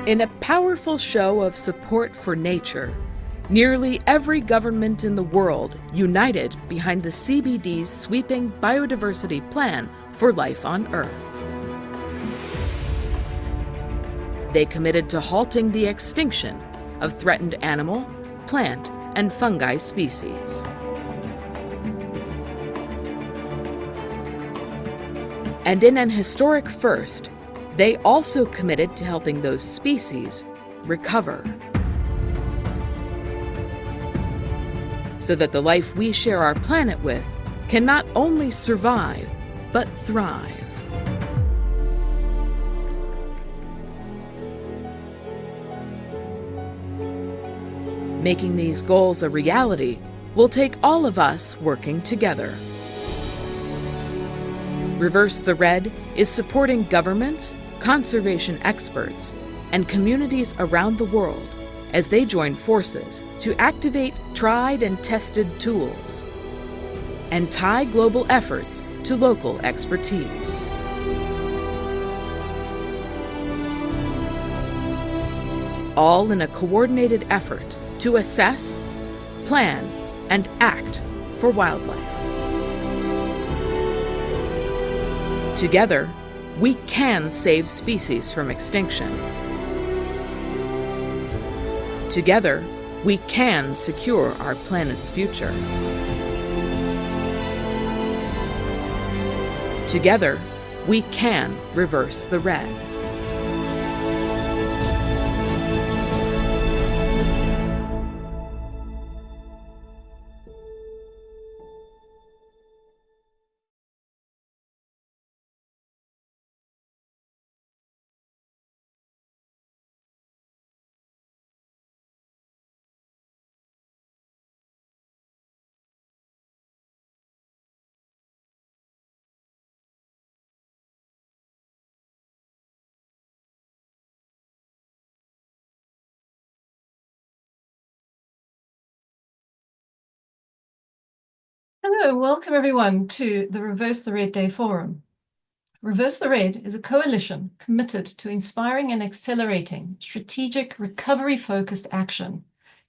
In a powerful show of support for nature, nearly every government in the world united behind the CBD's sweeping biodiversity plan for life on Earth. They committed to halting the extinction of threatened animal, plant, and fungi species. And in an historic first, they also committed to helping those species recover, so that the life we share our planet with can not only survive, but thrive. Making these goals a reality will take all of us working together. Reverse the Red is supporting governments, conservation experts, and communities around the world as they join forces to activate tried and tested tools and tie global efforts to local expertise. All in a coordinated effort to assess, plan, and act for wildlife. Together, we can save species from extinction. Together, we can secure our planet's future. Together, we can reverse the red. Hello, welcome everyone to the Reverse the Red Day Forum. Reverse the Red is a coalition committed to inspiring and accelerating strategic recovery-focused action.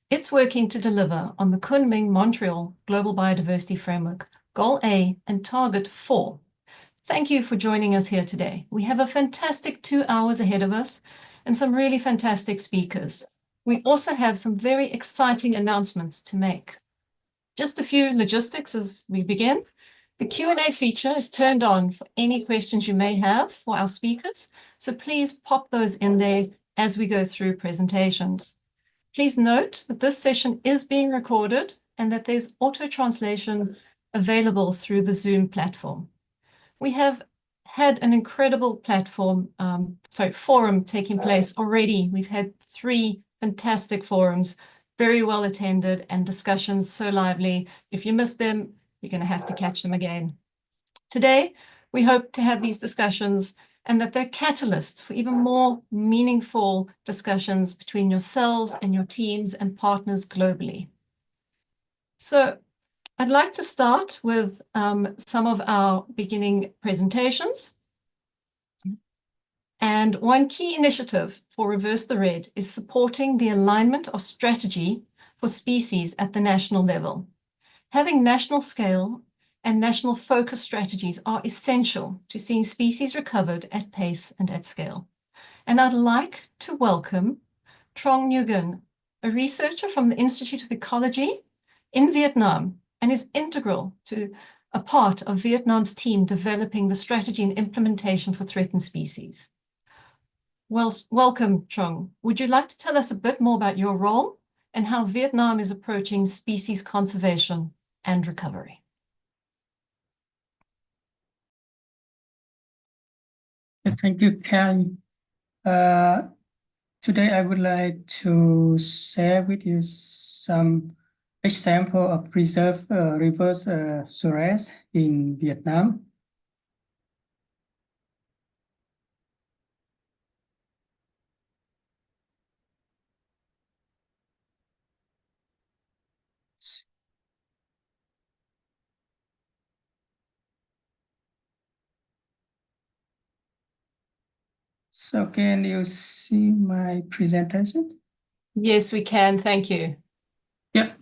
It's working to deliver on the Kunming-Montreal Global Biodiversity Framework, Goal A and Target 4. Thank you for joining us here today. We have a fantastic 2 hours ahead of us and some really fantastic speakers. We also have some very exciting announcements to make. Just a few logistics as we begin. The Q&A feature is turned on for any questions you may have for our speakers, so please pop those in there as we go through presentations. Please note that this session is being recorded and that there's auto-translation available through the Zoom platform. We have had an incredible forum taking place already. We've had 3 fantastic forums, very well attended, and discussions so lively. If you missed them, you're going to have to catch them again. Today, we hope to have these discussions and that they're catalysts for even more meaningful discussions between yourselves and your teams and partners globally. So I'd like to start with some of our beginning presentations. And one key initiative for Reverse the Red is supporting the alignment of strategy for species at the national level. Having national scale and national focus strategies are essential to seeing species recovered at pace and at scale. And I'd like to welcome Trong Nguyen, a researcher from the Institute of Ecology in Vietnam, and is integral to a part of Vietnam's team developing the strategy and implementation for threatened species. Well, welcome, Trong. Would you like to tell us a bit more about your role and how Vietnam is approaching species conservation and recovery? Thank you, Ken. Today, I would like to share with you some example of preserved reverse forest in Vietnam. So can you see my presentation? Yes, we can. Thank you. Yeah.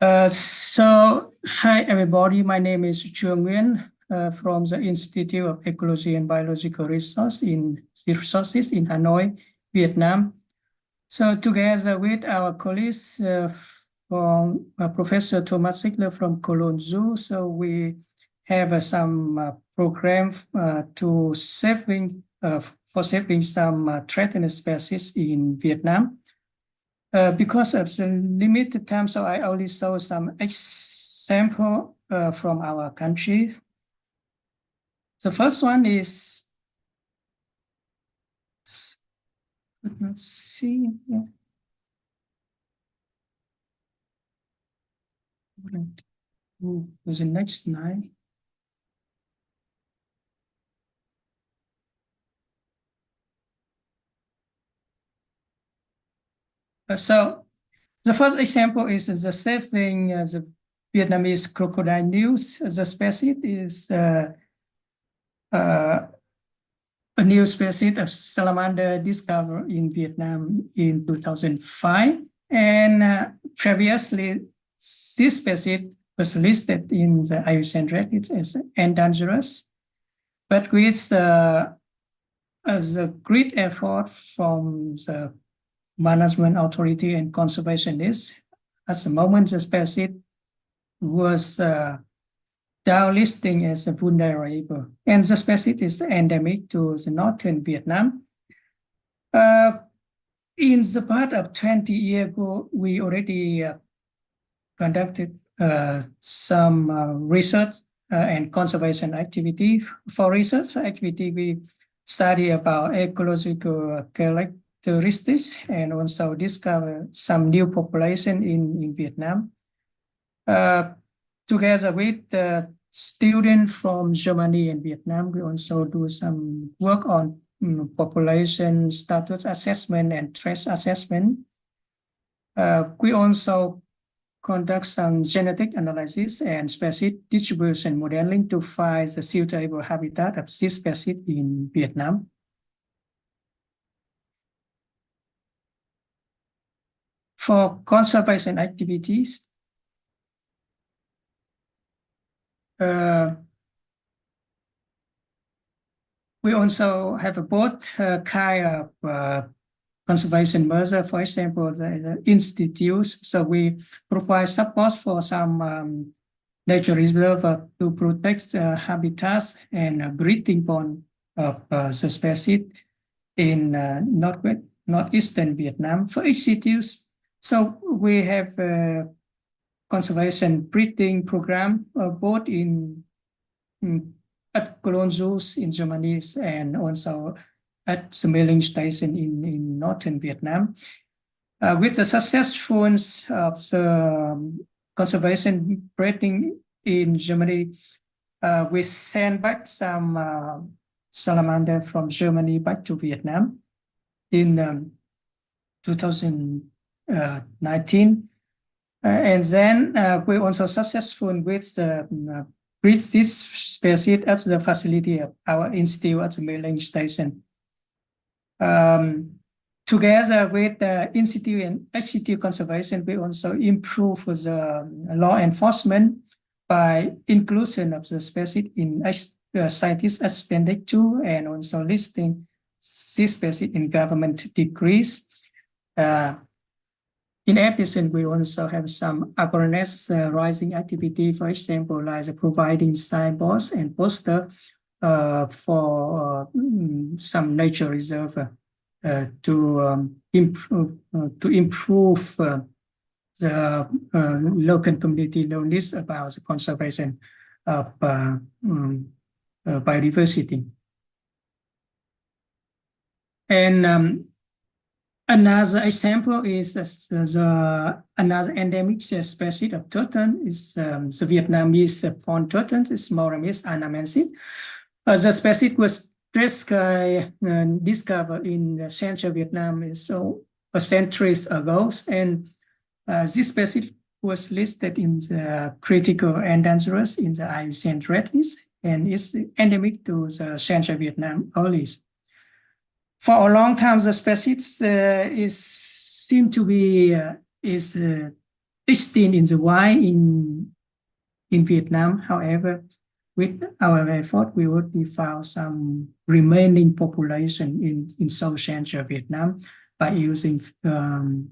Hi everybody, my name is Chu Nguyen from the Institute of Ecology and Biological Resources in Hanoi, Vietnam. So together with our colleagues from Professor Thomas Ziegler from Cologne Zoo, so we have some program to saving for saving some threatened species in Vietnam. Because of the limited time, so I only saw some example from our country. The first one is, could not see. Yeah. Right. Move to the next slide. So the first example is the saving the Vietnamese crocodile news. The species is a new species of salamander discovered in Vietnam in 2005. And previously, this species was listed in the IUCN Red List as endangered. But with as a great effort from the management authority and conservationists, at the moment the species was down listing as a vulnerable, and the species is endemic to the northern Vietnam. In the part of 20 years ago, we already conducted some research and conservation activity. For research activity, we study about ecological characteristics and also discover some new population in Vietnam. Together with the students from Germany and Vietnam, we also do some work on population status assessment and threat assessment. We also conduct some genetic analysis and species distribution modeling to find the suitable habitat of this species in Vietnam. For conservation activities, we also have both kind of conservation measure, for example, the institutes. So we provide support for some nature reserve to protect habitats and breeding pond of the species in northeastern Vietnam. For institutes, so we have a conservation breeding program both at Cologne Zoos in Germany and also at the mailing station in northern Vietnam. With the successful of the conservation breeding in Germany, we sent back some salamander from Germany back to Vietnam in 2019. And then we also successful with the breed this species at the facility of our institute at the mailing station. Together with the institute and HCT conservation, we also improve the law enforcement by inclusion of the species in scientist appendix 2 and also listing this species in government decrees. In addition, we also have some awareness raising activity, for example, like providing signboards and poster for some nature reserve to improve the local community knowledge about the conservation of biodiversity. And another example is another endemic species of turtle is the Vietnamese pond turtle, is Moramis anamensis. The species was discovered in central Vietnam so a century ago, and this species was listed in the critical and dangerous in the IUCN Red List and is endemic to the central Vietnam only. for a long time, the species seem to be extinct in the wild in Vietnam. However, with our effort, we already found some remaining population in South Central Vietnam by using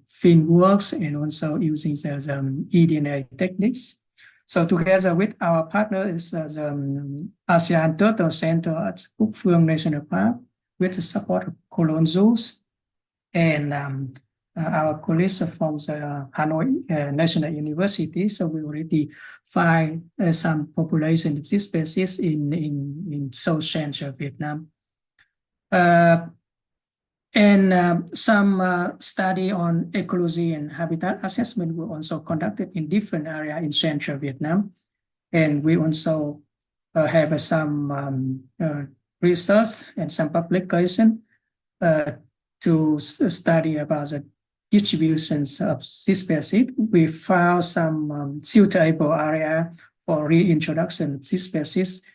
field works and also using the eDNA techniques. So together with our partner is the ASEAN Turtle Center at Cúc Phương National Park with the support of Cologne Zoos and our colleagues from the Hanoi National University. So we already find some population of this species in South Central Vietnam. Some study on ecology and habitat assessment were also conducted in different areas in Central Vietnam. And we also have some research and some publication to study about the distributions of this species. We found some suitable area for reintroduction of this species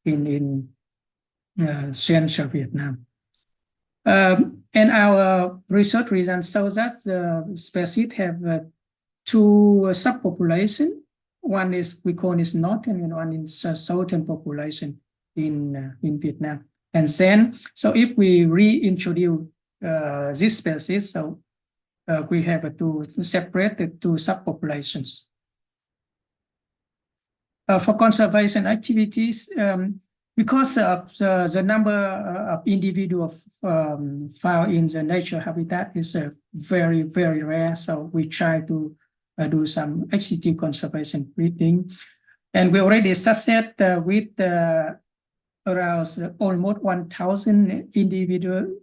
in Central Vietnam. And our research results show that the species have two subpopulations. One is, we call it northern, and one is southern population in Vietnam. And then, so if we reintroduce this species, so we have to separate the two subpopulations. For conservation activities, because of the number of individuals found in the nature habitat is very, very rare, so we try to do some extensive conservation breeding. And we already succeed with around almost 1,000 individual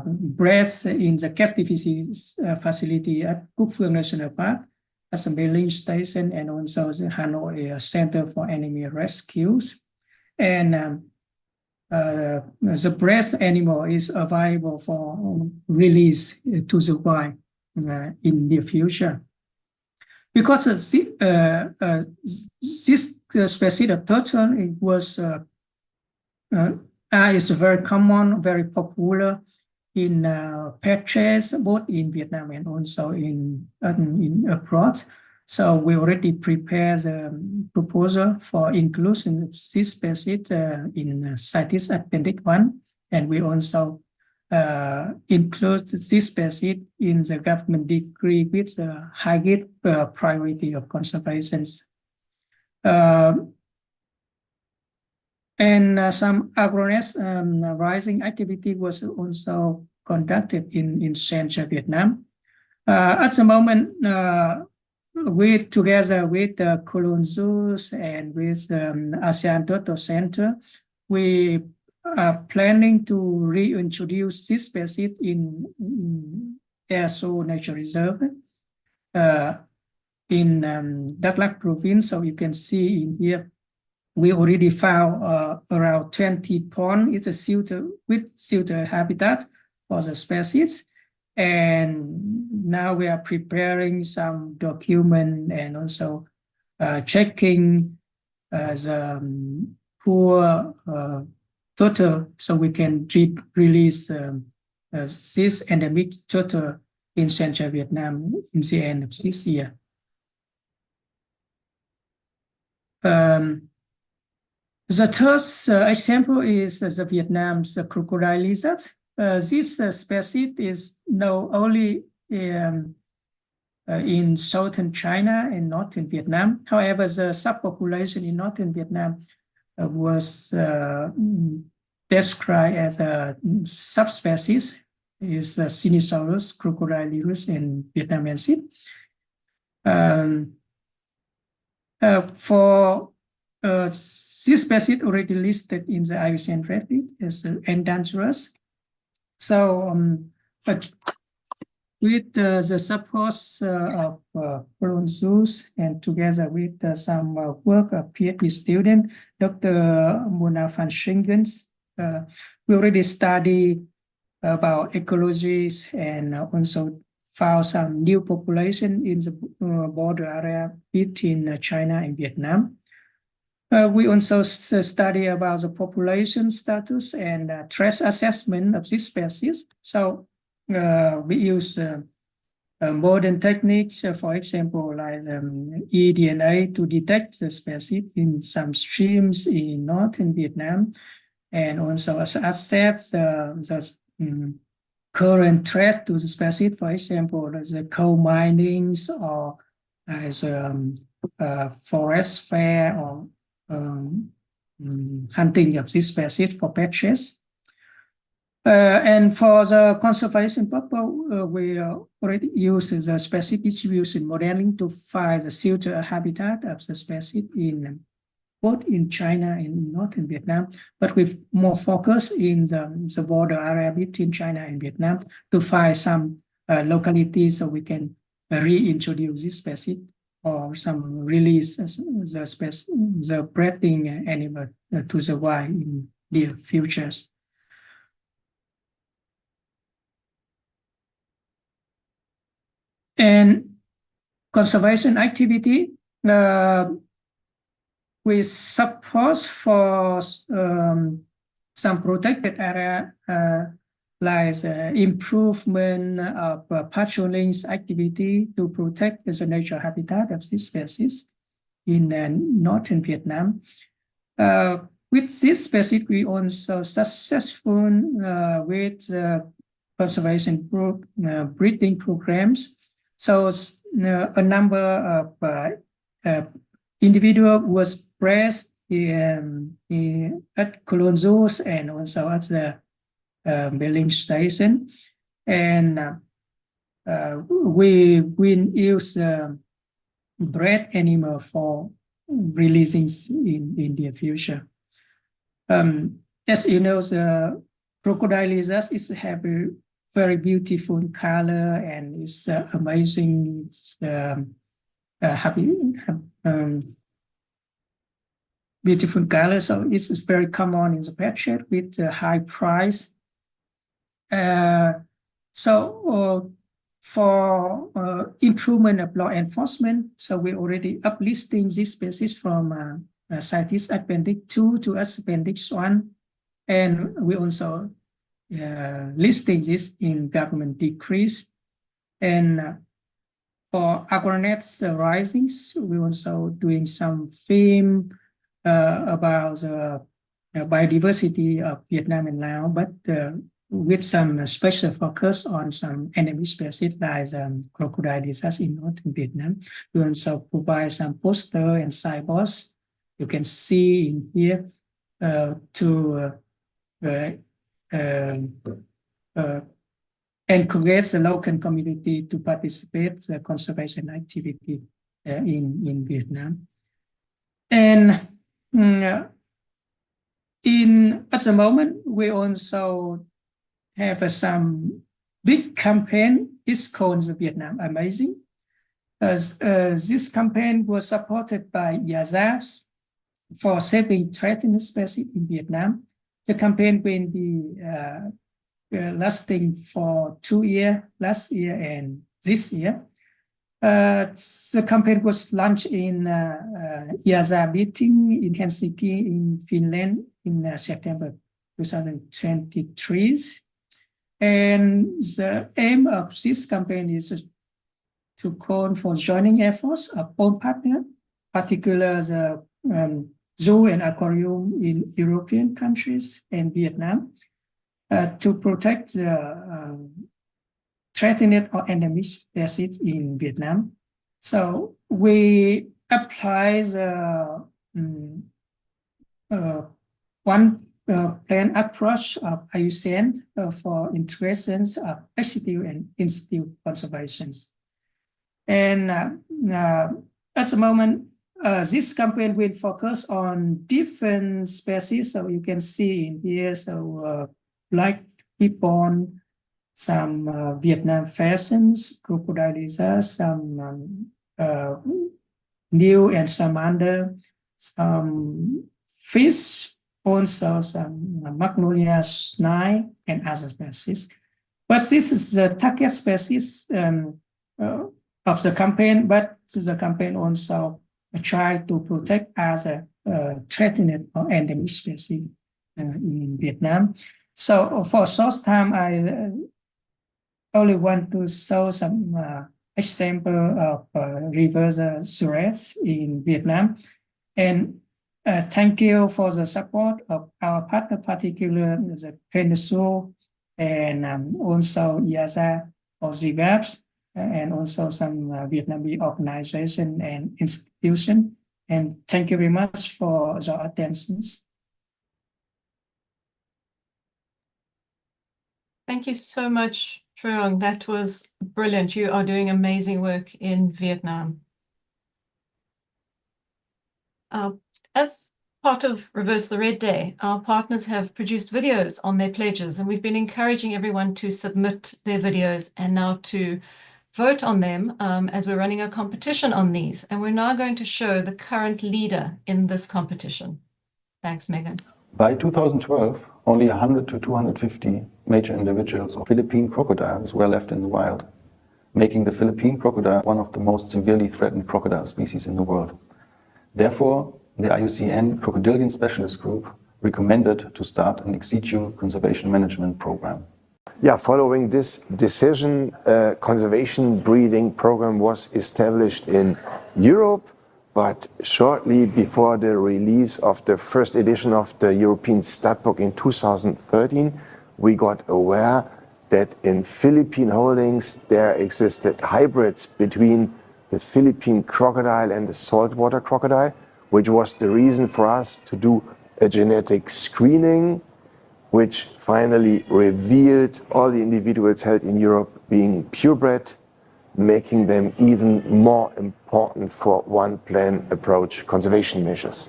breeds in the captivity facility at Cúc Phương National Park, as a mailing station, and also the Hanoi Center for Animal Rescues. And the bred animal is available for release to the wild in the future. Because this species of turtle, it was is very common, very popular in pet trades, both in Vietnam and also in abroad. So we already prepared the proposal for inclusion of this species in CITES Appendix 1, and we also include this species in the government decree with the highest priority of conservation. And some agronomist rising activity was also conducted in Central Vietnam. At the moment, together with the Cologne Zoos and with ASEAN Turtle Center, we are planning to reintroduce this species in Air Show Nature Reserve in Đắk Lắk province. So you can see in here, we already found around 20 ponds. It's a suitable habitat for the species. And now we are preparing some document and also checking the poor turtle, so we can release this endemic turtle in Central Vietnam in the end of this year. The third example is the Vietnam's crocodile lizard. This species is now only in southern China and northern Vietnam. However, the subpopulation in northern Vietnam was described as a subspecies, is the Sinosaurus crocodilurus in Vietnamian sea. For this species already listed in the IUCN Red List as endangered. So, but with the support of Cologne Zoos and together with some work of PhD student, Dr. Mona van Schingens, we already studied about ecologies and also found some new population in the border area between China and Vietnam. We also study about the population status and threat assessment of this species. So we use modern techniques, for example, like eDNA to detect the species in some streams in northern Vietnam, and also assess the current threat to the species, for example, the coal minings or as forest fire or hunting of this species for purchase. And for the conservation purpose, we already use the species distribution modeling to find the suitable habitat of the species in both in China and northern Vietnam, but with more focus in the border area between China and Vietnam to find some localities so we can reintroduce this species or some release the breeding animal to the wild in the futures. And conservation activity, we support for some protected area like improvement of patrolling activity to protect the natural habitat of this species in northern Vietnam. With this species, we also successful with conservation breeding programs. So a number of individual was bred at Cologne zoos and also at the Berlin station, and we use bred animal for releasing in the future. As you know, the crocodile lizard have a very beautiful color and it's amazing. It's, beautiful color, so it's very common in the pet shop with a high price. For improvement of law enforcement, so we already uplisting this species from CITES Appendix 2 to Appendix 1, and we also listing this in government decrees. And for agronets risings, we also doing some film about the biodiversity of Vietnam and Laos, but with some special focus on some endemic species like crocodile lizards in northern Vietnam. We also provide some poster and signboards you can see in here to encourage the local community to participate in the conservation activity in Vietnam. And at the moment, we also have some big campaign. It's called the Vietnam Amazing. This campaign was supported by IAZA for saving threatened species in Vietnam. The campaign will be lasting for 2 years, last year and this year. The campaign was launched in IAZA meeting in Helsinki in Finland in September 2023. And the aim of this campaign is to call for joining efforts of all partners, particularly the zoo and aquarium in European countries and Vietnam, to protect the threatened or endemic species in Vietnam. So we apply the one plan approach of IUCN for integrations of executive and institute conservations. And at the moment, this campaign will focus on different species. So you can see in here, so black gibbon, some Vietnam pheasants, crocodile lizards, some new and salamander, some fish, also some magnolia snail and other species. But this is the target species of the campaign, but the campaign also try to protect other threatened or endemic species in Vietnam. So for short time, I only want to show some example of reverse threats in Vietnam. And thank you for the support of our partner, particularly the PENSO and also IASA or ZGAPS, and also some Vietnamese organization and institution. And thank you very much for your attention. Thank you so much, Truong. That was brilliant. You are doing amazing work in Vietnam. As part of Reverse the Red Day, our partners have produced videos on their pledges, and we've been encouraging everyone to submit their videos and now to vote on them as we're running a competition on these. And we're now going to show the current leader in this competition. Thanks, Megan. By 2012, only 100 to 250 major individuals of Philippine crocodiles were left in the wild, making the Philippine crocodile one of the most severely threatened crocodile species in the world. Therefore, the IUCN Crocodilian Specialist Group recommended to start an ex situ conservation management program. Yeah, following this decision, conservation breeding program was established in Europe, but shortly before the release of the first edition of the European Stat Book in 2013, we got aware that in Philippine holdings there existed hybrids between the Philippine crocodile and the saltwater crocodile, which was the reason for us to do a genetic screening, which finally revealed all the individuals held in Europe being purebred, making them even more important for one plan approach conservation measures.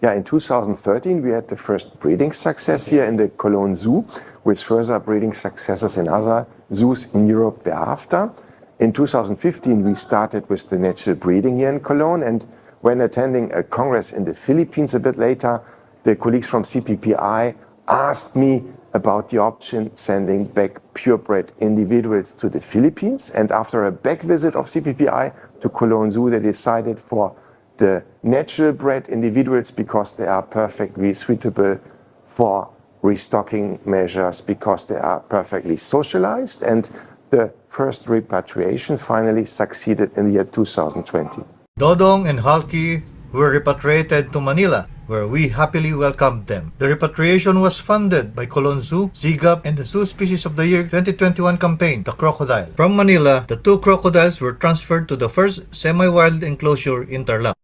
Yeah, in 2013 we had the first breeding success here in the Cologne Zoo, with further breeding successes in other zoos in Europe thereafter. In 2015 we started with the natural breeding here in Cologne, and when attending a congress in the Philippines a bit later, the colleagues from CPPI asked me about the option sending back purebred individuals to the Philippines. And after a back visit of CPPI to Cologne Zoo, they decided for the natural bred individuals because they are perfectly suitable for restocking measures, because they are perfectly socialized. And the first repatriation finally succeeded in the year 2020. Dodong and Halki were repatriated to Manila, where we happily welcomed them. The repatriation was funded by Cologne Zoo, ZGAP, and the Zoo Species of the Year 2021 campaign, the crocodile. From Manila, the two crocodiles were transferred to the first semi-wild enclosure in Tarlac.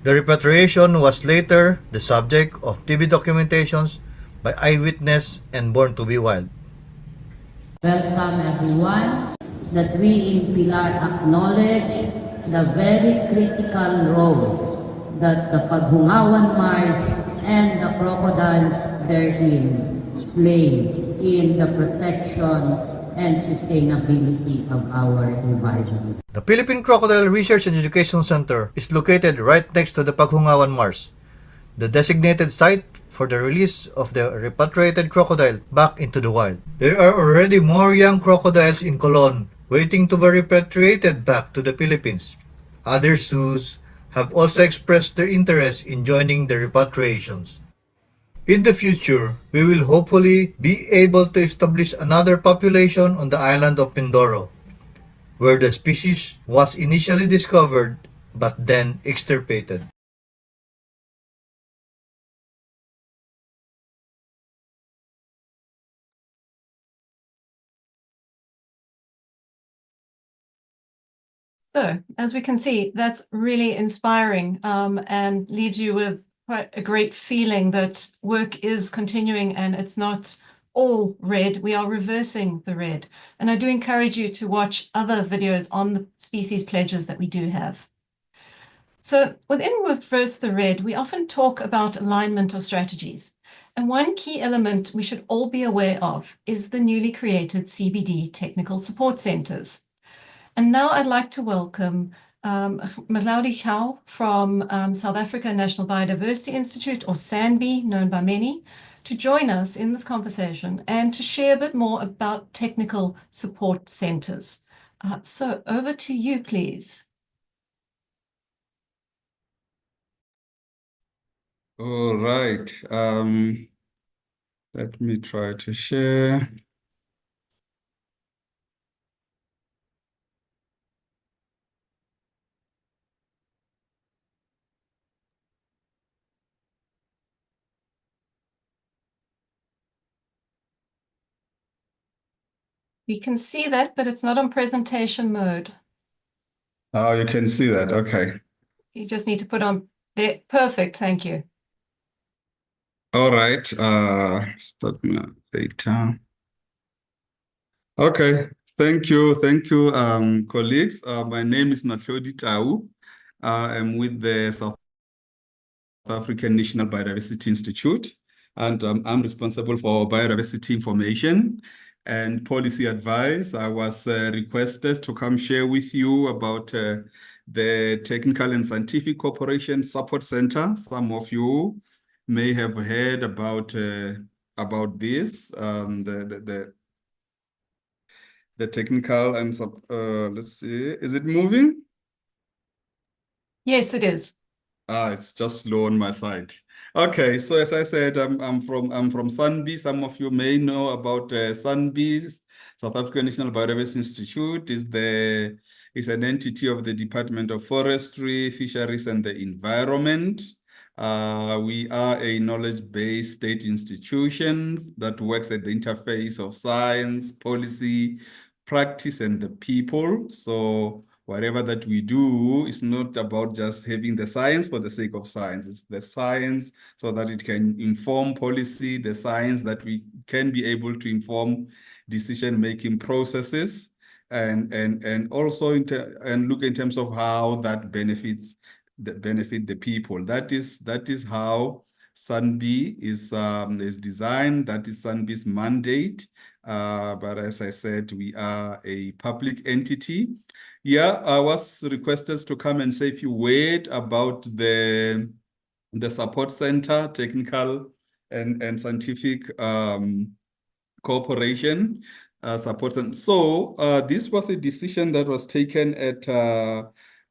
The repatriation was later the subject of TV documentations by Eyewitness and Born to be Wild. Welcome everyone, that we in Pilar acknowledge the very critical role that the Paghungawan Marsh and the crocodiles therein play in the protection and sustainability of our environment. The Philippine Crocodile Research and Education Center is located right next to the Paghungawan Marsh, the designated site for the release of the repatriated crocodile back into the wild. There are already more young crocodiles in Cologne waiting to be repatriated back to the Philippines. Other zoos have also expressed their interest in joining the repatriations. In the future, we will hopefully be able to establish another population on the island of Mindoro, where the species was initially discovered but then extirpated. So, as we can see, that's really inspiring and leaves you with quite a great feeling that work is continuing and it's not all red. We are reversing the red. And I do encourage you to watch other videos on the species pledges that we do have. So within Reverse the Red, we often talk about alignment or strategies. And one key element we should all be aware of is the newly created CBD Technical Support Centers. And now I'd like to welcome Mlaudi Chau from South Africa National Biodiversity Institute, or SANBI, known by many, to join us in this conversation and to share a bit more about technical support centers. So over to you, please. All right. Let me try to share. We can see that, but it's not on presentation mode. Oh, you can see that. Okay. You just need to put on there. Perfect. Thank you. All right. Start data. Okay. Thank you. Thank you, colleagues. My name is Matlodi Tau. I'm with the South African National Biodiversity Institute, and I'm responsible for biodiversity information and policy advice. I was requested to come share with you about the Technical and Scientific Cooperation Support Center. Some of you may have heard about this. The technical and let's see, is it moving? Yes, it is. It's just slow on my side. Okay, so as I said, I'm from SANBI. Some of you may know about SANBI. South African National Biodiversity Institute is an entity of the Department of Forestry, Fisheries, and the Environment. We are a knowledge-based state institution that works at the interface of science, policy, practice, and the people. So whatever that we do is not about just having the science for the sake of science. It's the science so that it can inform policy, the science that we can be able to inform decision-making processes, and also and look in terms of how that benefit the people. That is how SANBI is designed. That is SANBI's mandate. But as I said, we are a public entity. Yeah, I was requested to come and say a few words about the support center, technical and scientific cooperation support. And so this was a decision that was taken at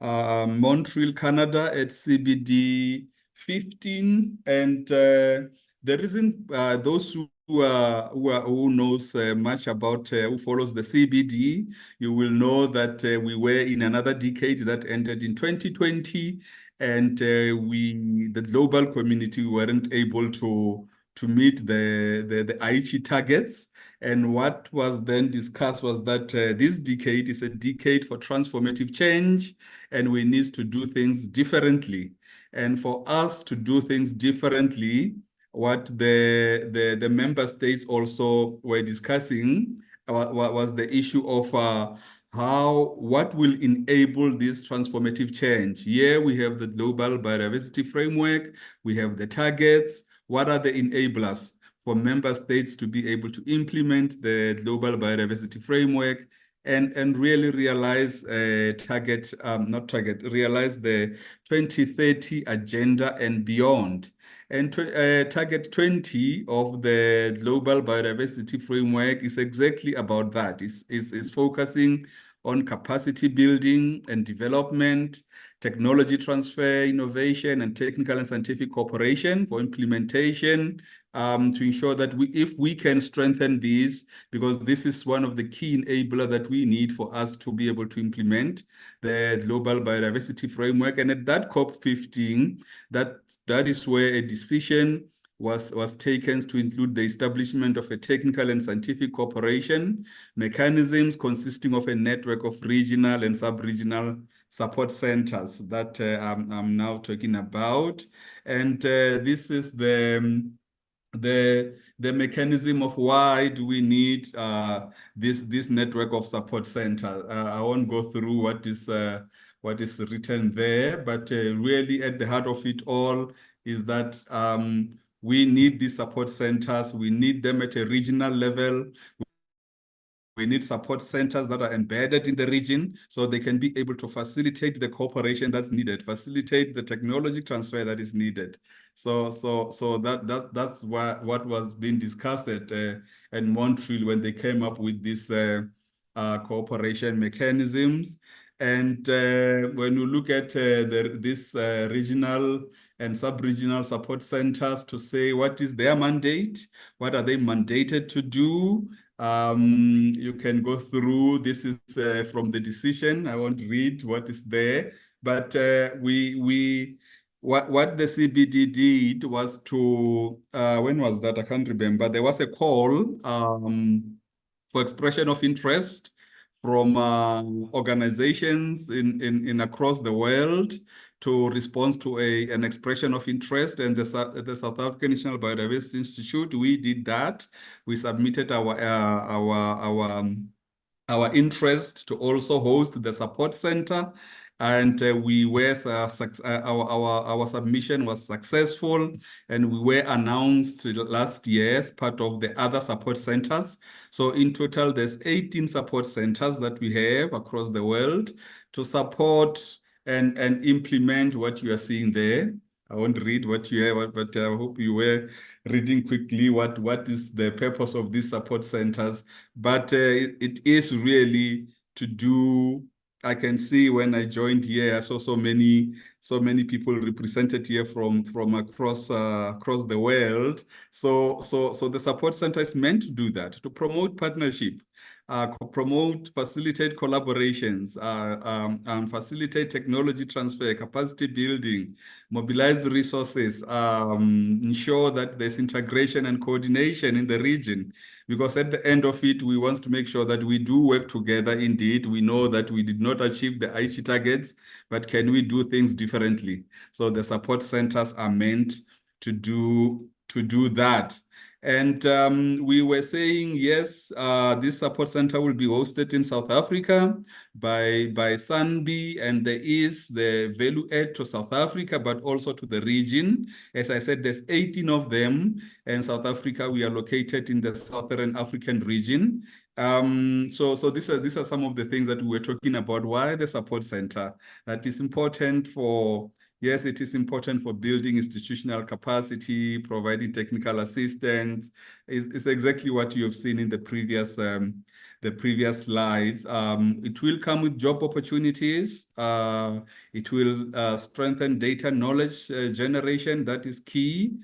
Montreal, Canada, at CBD 15, and the reason those who knows much about who follows the CBD, you will know that we were in another decade that ended in 2020, and the global community weren't able to meet the Aichi targets. And what was then discussed was that this decade is a decade for transformative change, and we need to do things differently. And for us to do things differently, what the member states also were discussing was the issue of what will enable this transformative change. Here we have the global biodiversity framework, we have the targets. What are the enablers for member states to be able to implement the global biodiversity framework and really realize realize the 2030 agenda and beyond. And target 20 of the global biodiversity framework is exactly about that. It's focusing on capacity building and development, technology transfer, innovation, and technical and scientific cooperation for implementation, to ensure that if we can strengthen these, because this is one of the key enablers that we need for us to be able to implement the global biodiversity framework. And at that COP15, that is where a decision was taken to include the establishment of a technical and scientific cooperation mechanisms consisting of a network of regional and sub-regional support centers that I'm now talking about. And this is the mechanism of why do we need this network of support centers. I won't go through what is written there, but really at the heart of it all is that we need these support centers. We need them at a regional level. We need support centers that are embedded in the region so they can be able to facilitate the cooperation that's needed, facilitate the technology transfer that is needed. So that's what was being discussed at Montreal when they came up with these cooperation mechanisms. And when you look at this regional and sub-regional support centers to say what is their mandate, what are they mandated to do, you can go through. This is from the decision. I won't read what is there, but what the CBD did was to, when was that? I can't remember. There was a call for expression of interest from organizations in across the world to respond to an expression of interest. And the South African National Biodiversity Institute, we did that. We submitted our interest to also host the support center, and we were our submission was successful, and we were announced last year as part of the other support centers. So in total, there's 18 support centers that we have across the world to support and implement what you are seeing there. I won't read what you have, but I hope you were reading quickly what is the purpose of these support centers. But it is really to do. I can see when I joined here, I saw so many people represented here from across the world. So the support center is meant to do that, to promote partnership, facilitate collaborations, facilitate technology transfer, capacity building, mobilize resources, ensure that there's integration and coordination in the region. Because at the end of it, we want to make sure that we do work together. Indeed, we know that we did not achieve the Aichi targets, but can we do things differently? So the support centers are meant to do that. And we were saying, yes, this support center will be hosted in South Africa by SANBI, and there is the value add to South Africa, but also to the region. As I said, there's 18 of them, and South Africa, we are located in the Southern African region. So these are some of the things that we were talking about. Why the support center? That is important for. Yes, it is important for building institutional capacity, providing technical assistance. It's exactly what you have seen in the previous slides. It will come with job opportunities. It will strengthen data knowledge generation. That is key.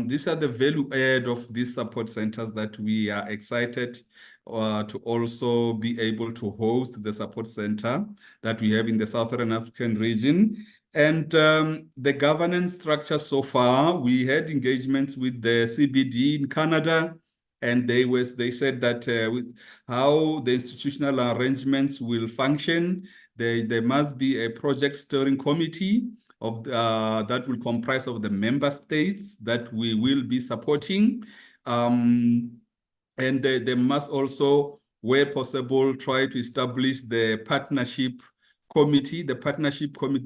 These are the value add of these support centers that we are excited to also be able to host the support center that we have in the Southern African region. And the governance structure so far, we had engagements with the CBD in Canada, and they said that with how the institutional arrangements will function, there must be a project steering committee of that will comprise of the member states that we will be supporting, and they must also, where possible, try to establish the partnership committee,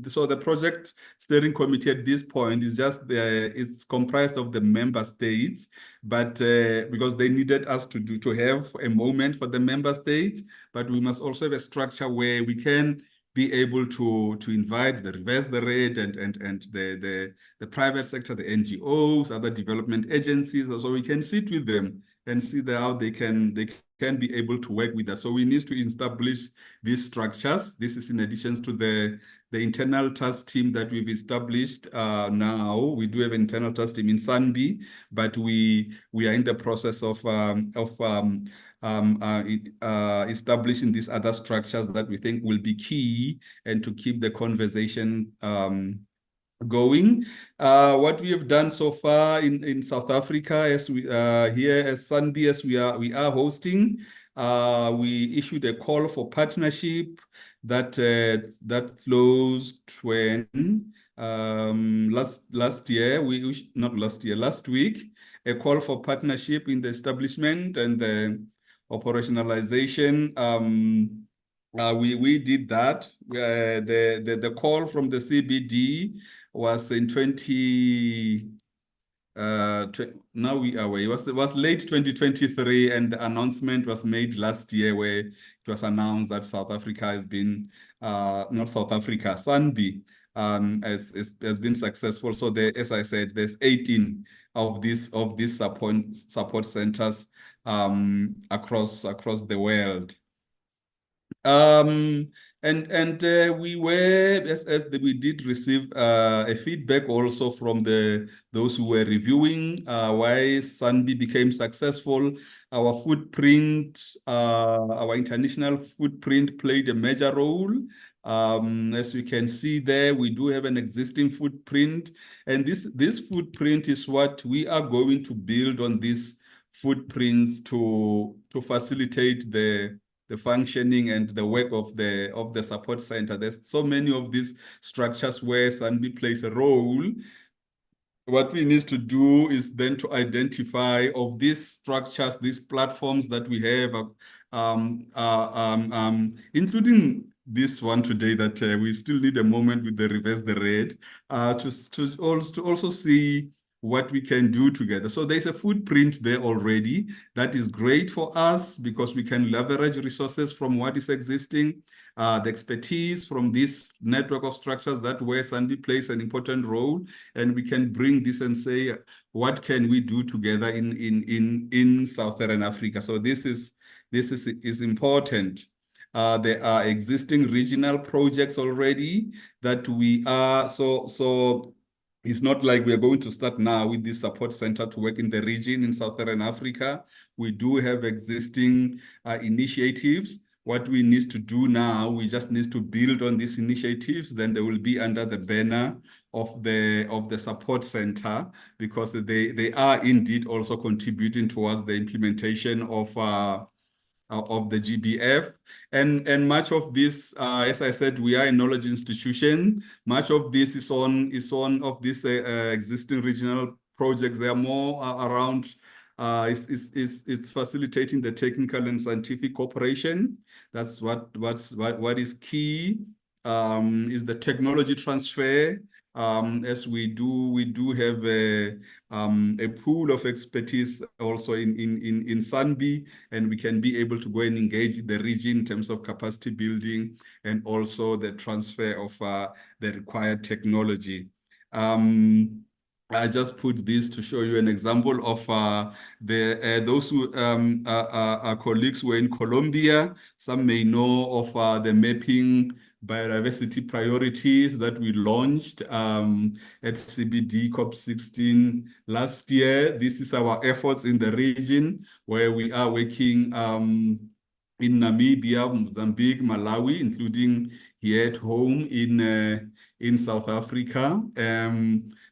So the project steering committee at this point is just it's comprised of the member states, but because they needed us to have a moment for the member states, but we must also have a structure where we can be able to invite the Reverse the Red and the private sector, the NGOs, other development agencies, so we can sit with them and see how they can be able to work with us. So we need to establish these structures. This is in addition to the internal task team that we've established now. We do have an internal task team in SANBI, but we are in the process of establishing these other structures that we think will be key and to keep the conversation going. What we have done so far in South Africa, as we here as SANBI, as we are hosting, we issued a call for partnership that closed when last week, a call for partnership in the establishment and the operationalization. We did that. The call from the CBD was in now we are away. It was late 2023, and the announcement was made last year, where it was announced that South Africa has been not South Africa, SANBI has been successful. So there, as I said, there's 18 of these support centers across the world. we were, we did receive a feedback also from those who were reviewing why Sunby became successful. Our footprint, our international footprint played a major role. As we can see there, we do have an existing footprint, and this footprint is what we are going to build on. These footprints to facilitate the functioning and the work of the support center. There's so many of these structures where Sunby plays a role. What we need to do is then to identify of these structures, these platforms that we have, including this one today that we still need a moment with the Reverse the Red, to also see what we can do together. So there's a footprint there already that is great for us because we can leverage resources from what is existing, the expertise from this network of structures that where Sunby plays an important role, and we can bring this and say, what can we do together in Southern Africa? So this is important. There are existing regional projects already that we are, so it's not like we are going to start now with this support center to work in the region in Southern Africa. We do have existing initiatives. What we need to do now, we just need to build on these initiatives. Then they will be under the banner of the support center, because they are indeed also contributing towards the implementation of the GBF. And much of this, as I said, we are a knowledge institution. Much of this is on of these existing regional projects. They are more around, it's facilitating the technical and scientific cooperation. That's what is key, is the technology transfer. As we do have a pool of expertise also in Sunby, and we can be able to go and engage the region in terms of capacity building and also the transfer of the required technology. I just put this to show you an example of those who our colleagues were in Colombia. Some may know of the mapping biodiversity priorities that we launched at CBD COP16 last year. This is our efforts in the region where we are working in Namibia, Mozambique, Malawi, including here at home in South Africa.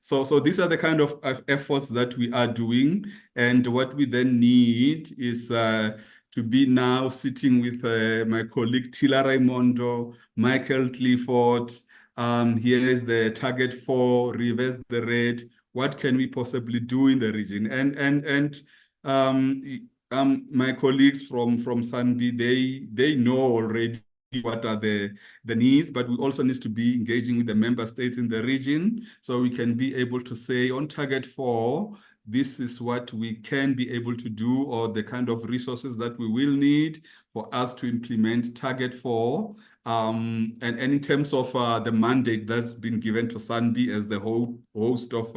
So these are the kind of efforts that we are doing, and what we then need is to be now sitting with my colleague Tila Raimondo, Michael Clifford. Here is the target for Reverse the Red. What can we possibly do in the region? And my colleagues from Sunby, they know already what are the needs, but we also need to be engaging with the member states in the region so we can be able to say on target 4, this is what we can be able to do, or the kind of resources that we will need for us to implement target 4. And in terms of the mandate that's been given to Sunby as the host of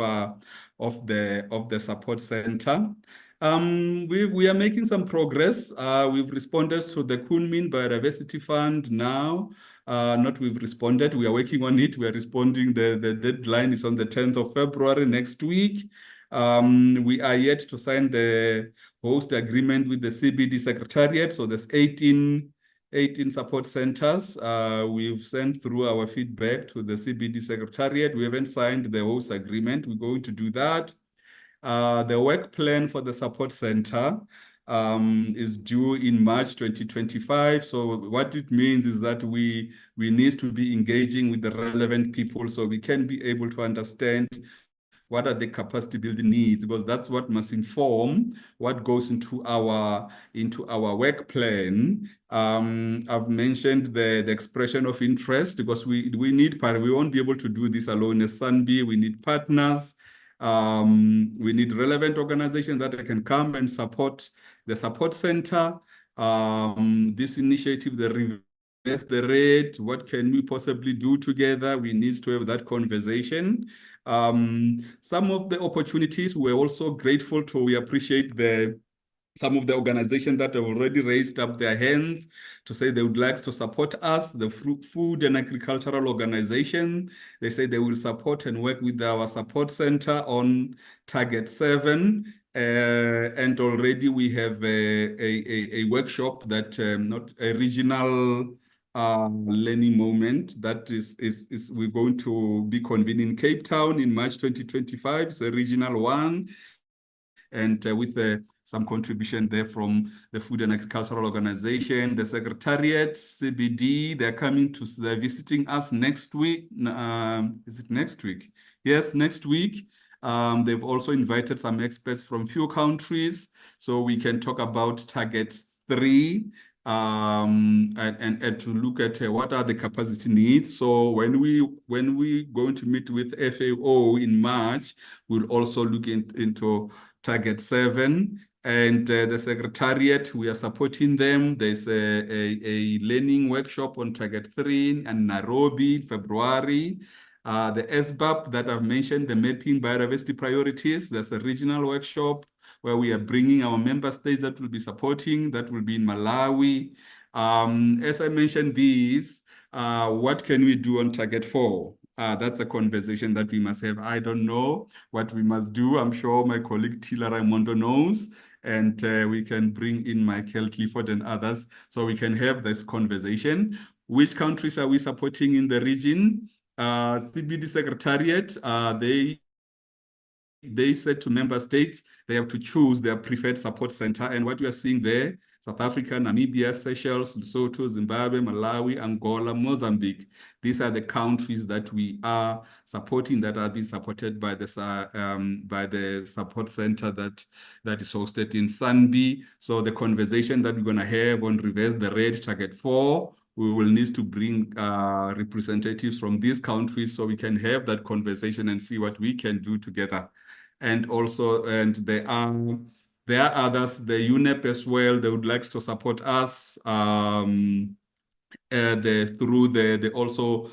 the support center. We are making some progress. We've responded to the Kunmin Biodiversity Fund now. Not we've responded, we are working on it. We are responding. The deadline is on the 10th of February next week. We are yet to sign the host agreement with the CBD Secretariat. So there's 18 support centers. We've sent through our feedback to the CBD Secretariat. We haven't signed the host agreement. We're going to do that. The work plan for the support center is due in March 2025. So what it means is that we need to be engaging with the relevant people so we can be able to understand what are the capacity building needs, because that's what must inform what goes into our work plan. I've mentioned the expression of interest, because we won't be able to do this alone as Sunby. We need partners. We need relevant organizations that can come and support the support center. This initiative, the Reverse the Red, what can we possibly do together? We need to have that conversation. Some of the opportunities we're also grateful to. We appreciate some of the organizations that have already raised up their hands to say they would like to support us. The Food and Agricultural Organization, they say they will support and work with our support center on Target 7. And already we have a workshop that not a regional learning moment that is we're going to be convening in Cape Town in March 2025. It's a regional one, and with some contribution there from the Food and Agricultural Organization, the Secretariat, CBD. They're visiting us next week. Is it next week? Yes, next week. They've also invited some experts from few countries, so we can talk about Target 3 and to look at what are the capacity needs. So when we going to meet with FAO in March, we'll also look into Target 7. And the Secretariat, we are supporting them. There's a learning workshop on Target 3 in Nairobi, February. The SBAP that I've mentioned, the Mapping Biodiversity Priorities, there's a regional workshop where we are bringing our member states that will be supporting, that will be in Malawi. As I mentioned these, what can we do on Target 4? That's a conversation that we must have. I don't know what we must do. I'm sure my colleague Tila Raimondo knows, and we can bring in Michael Clifford and others so we can have this conversation. Which countries are we supporting in the region? CBD Secretariat, they said to member states, they have to choose their preferred support center. And what we are seeing there, South Africa, Namibia, Seychelles, Lesotho, Zimbabwe, Malawi, Angola, Mozambique. These are the countries that we are supporting, that are being supported by the support center that is hosted in Sanbi. So the conversation that we're going to have on Reverse the Red Target 4, we will need to bring representatives from these countries so we can have that conversation and see what we can do together. And also, there are others, the UNEP as well, they would like to support us through the also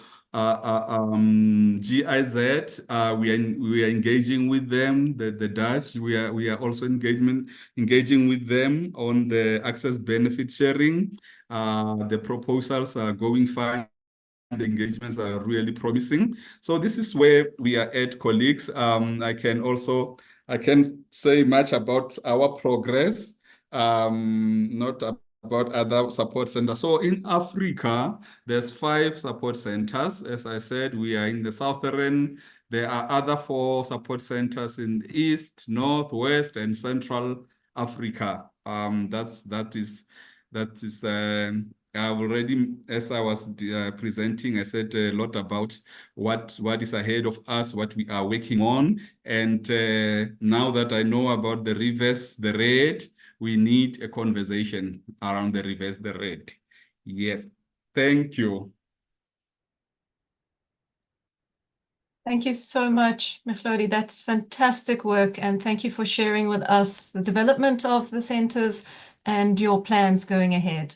GIZ. We are engaging with them, the Dutch. We are also engaging with them on the access benefit sharing. The proposals are going fine. The engagements are really promising. So this is where we are at, colleagues. I can't say much about our progress, not about other support centers. So in Africa, there's 5 support centers. As I said, we are in the southern. There are other 4 support centers in the East, North, West, and Central Africa. That is I've already, as I was presenting, I said a lot about what is ahead of us, what we are working on. And now that I know about the Reverse the Red, we need a conversation around the Reverse the Red. Yes, thank you. Thank you so much, Mechlodi. That's fantastic work. And thank you for sharing with us the development of the centers and your plans going ahead.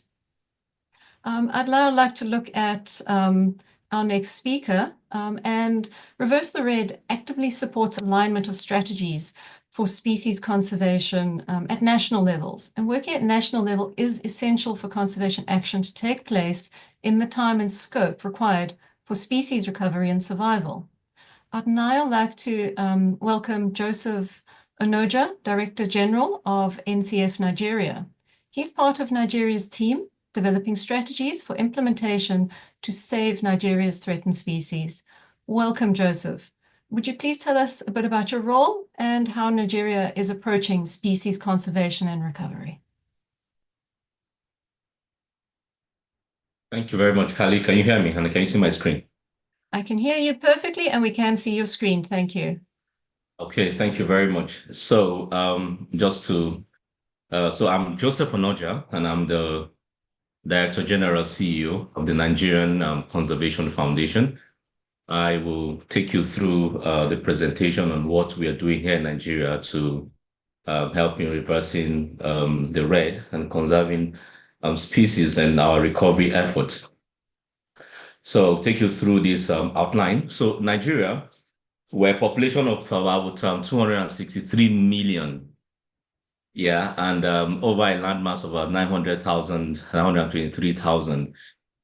I'd now like to look at our next speaker. And Reverse the Red actively supports alignment of strategies for species conservation at national levels. And working at national level is essential for conservation action to take place in the time and scope required for species recovery and survival. I'd now like to welcome Joseph Onoja, Director General of NCF Nigeria. He's part of Nigeria's team developing strategies for implementation to save Nigeria's threatened species. Welcome, Joseph. Would you please tell us a bit about your role and how Nigeria is approaching species conservation and recovery? Thank you very much, Kali. Can you hear me? And can you see my screen? I can hear you perfectly, and we can see your screen. Thank you. Okay, thank you very much. So so I'm Joseph Onoja, and I'm the Director General CEO of the Nigerian Conservation Foundation. I will take you through the presentation on what we are doing here in Nigeria to help in reversing the red and conserving species and our recovery efforts. So I'll take you through this outline. So Nigeria, we're a population of about 263 million Yeah, and over a landmass of about 900,000, 923,000.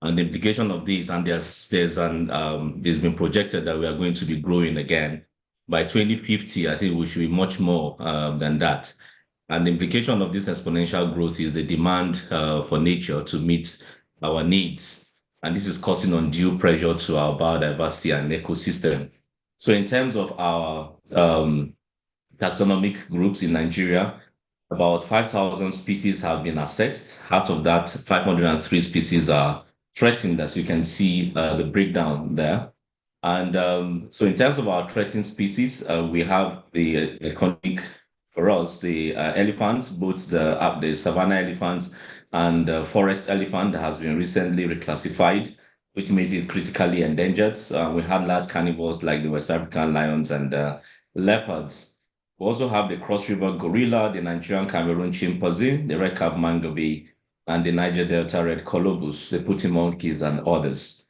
And the implication of this, and there's been projected that we are going to be growing again. By 2050, I think we should be much more than that. And the implication of this exponential growth is the demand for nature to meet our needs. And this is causing undue pressure to our biodiversity and ecosystem. So in terms of our taxonomic groups in Nigeria, about 5,000 species have been assessed. Out of that, 503 species are threatened, as you can see the breakdown there. And so in terms of our threatened species, we have the iconic for us, the elephants, both the savanna elephants and the forest elephant that has been recently reclassified, which made it critically endangered. We had large carnivores like the West African lions and leopards. We also have the Cross River gorilla, the Nigerian Cameroon chimpanzee, the red cap mangobe, and the Niger Delta red colobus, the putti monkeys, and others.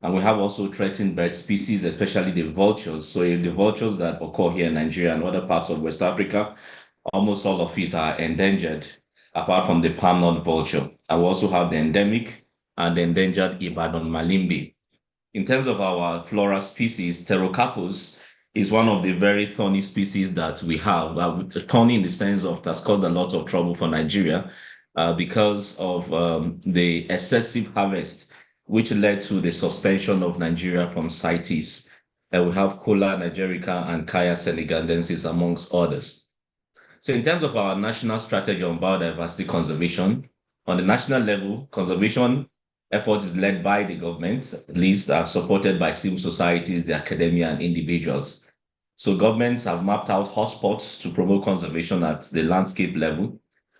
And we have also threatened bird species, especially the vultures. So if the vultures that occur here in Nigeria and other parts of West Africa, almost all of it are endangered, apart from the palm nut vulture. And we also have the endemic and the endangered Ibadan malimbe. In terms of our flora species, Pterocarpus is one of the very thorny species that we have. Thorny in the sense of that's caused a lot of trouble for Nigeria because of the excessive harvest, which led to the suspension of Nigeria from CITES. We have Cola nigerica and Kaya senegalensis, amongst others. So in terms of our national strategy on biodiversity conservation, on the national level, conservation effort is led by the government, at least are supported by civil societies, the academia, and individuals. So governments have mapped out hotspots to promote conservation at the landscape level.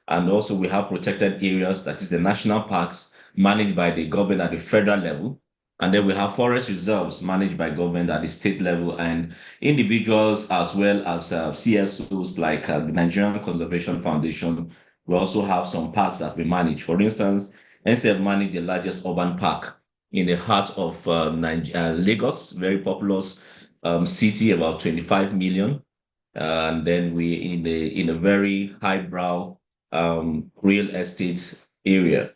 And also we have protected areas, that is the national parks, managed by the government at the federal level. And then we have forest reserves managed by government at the state level, and individuals as well as CSOs like the Nigerian Conservation Foundation. We also have some parks that we manage. For instance, NCF manage the largest urban park in the heart of Lagos, very populous city, about 25 million. And then we in a very highbrow real estate area.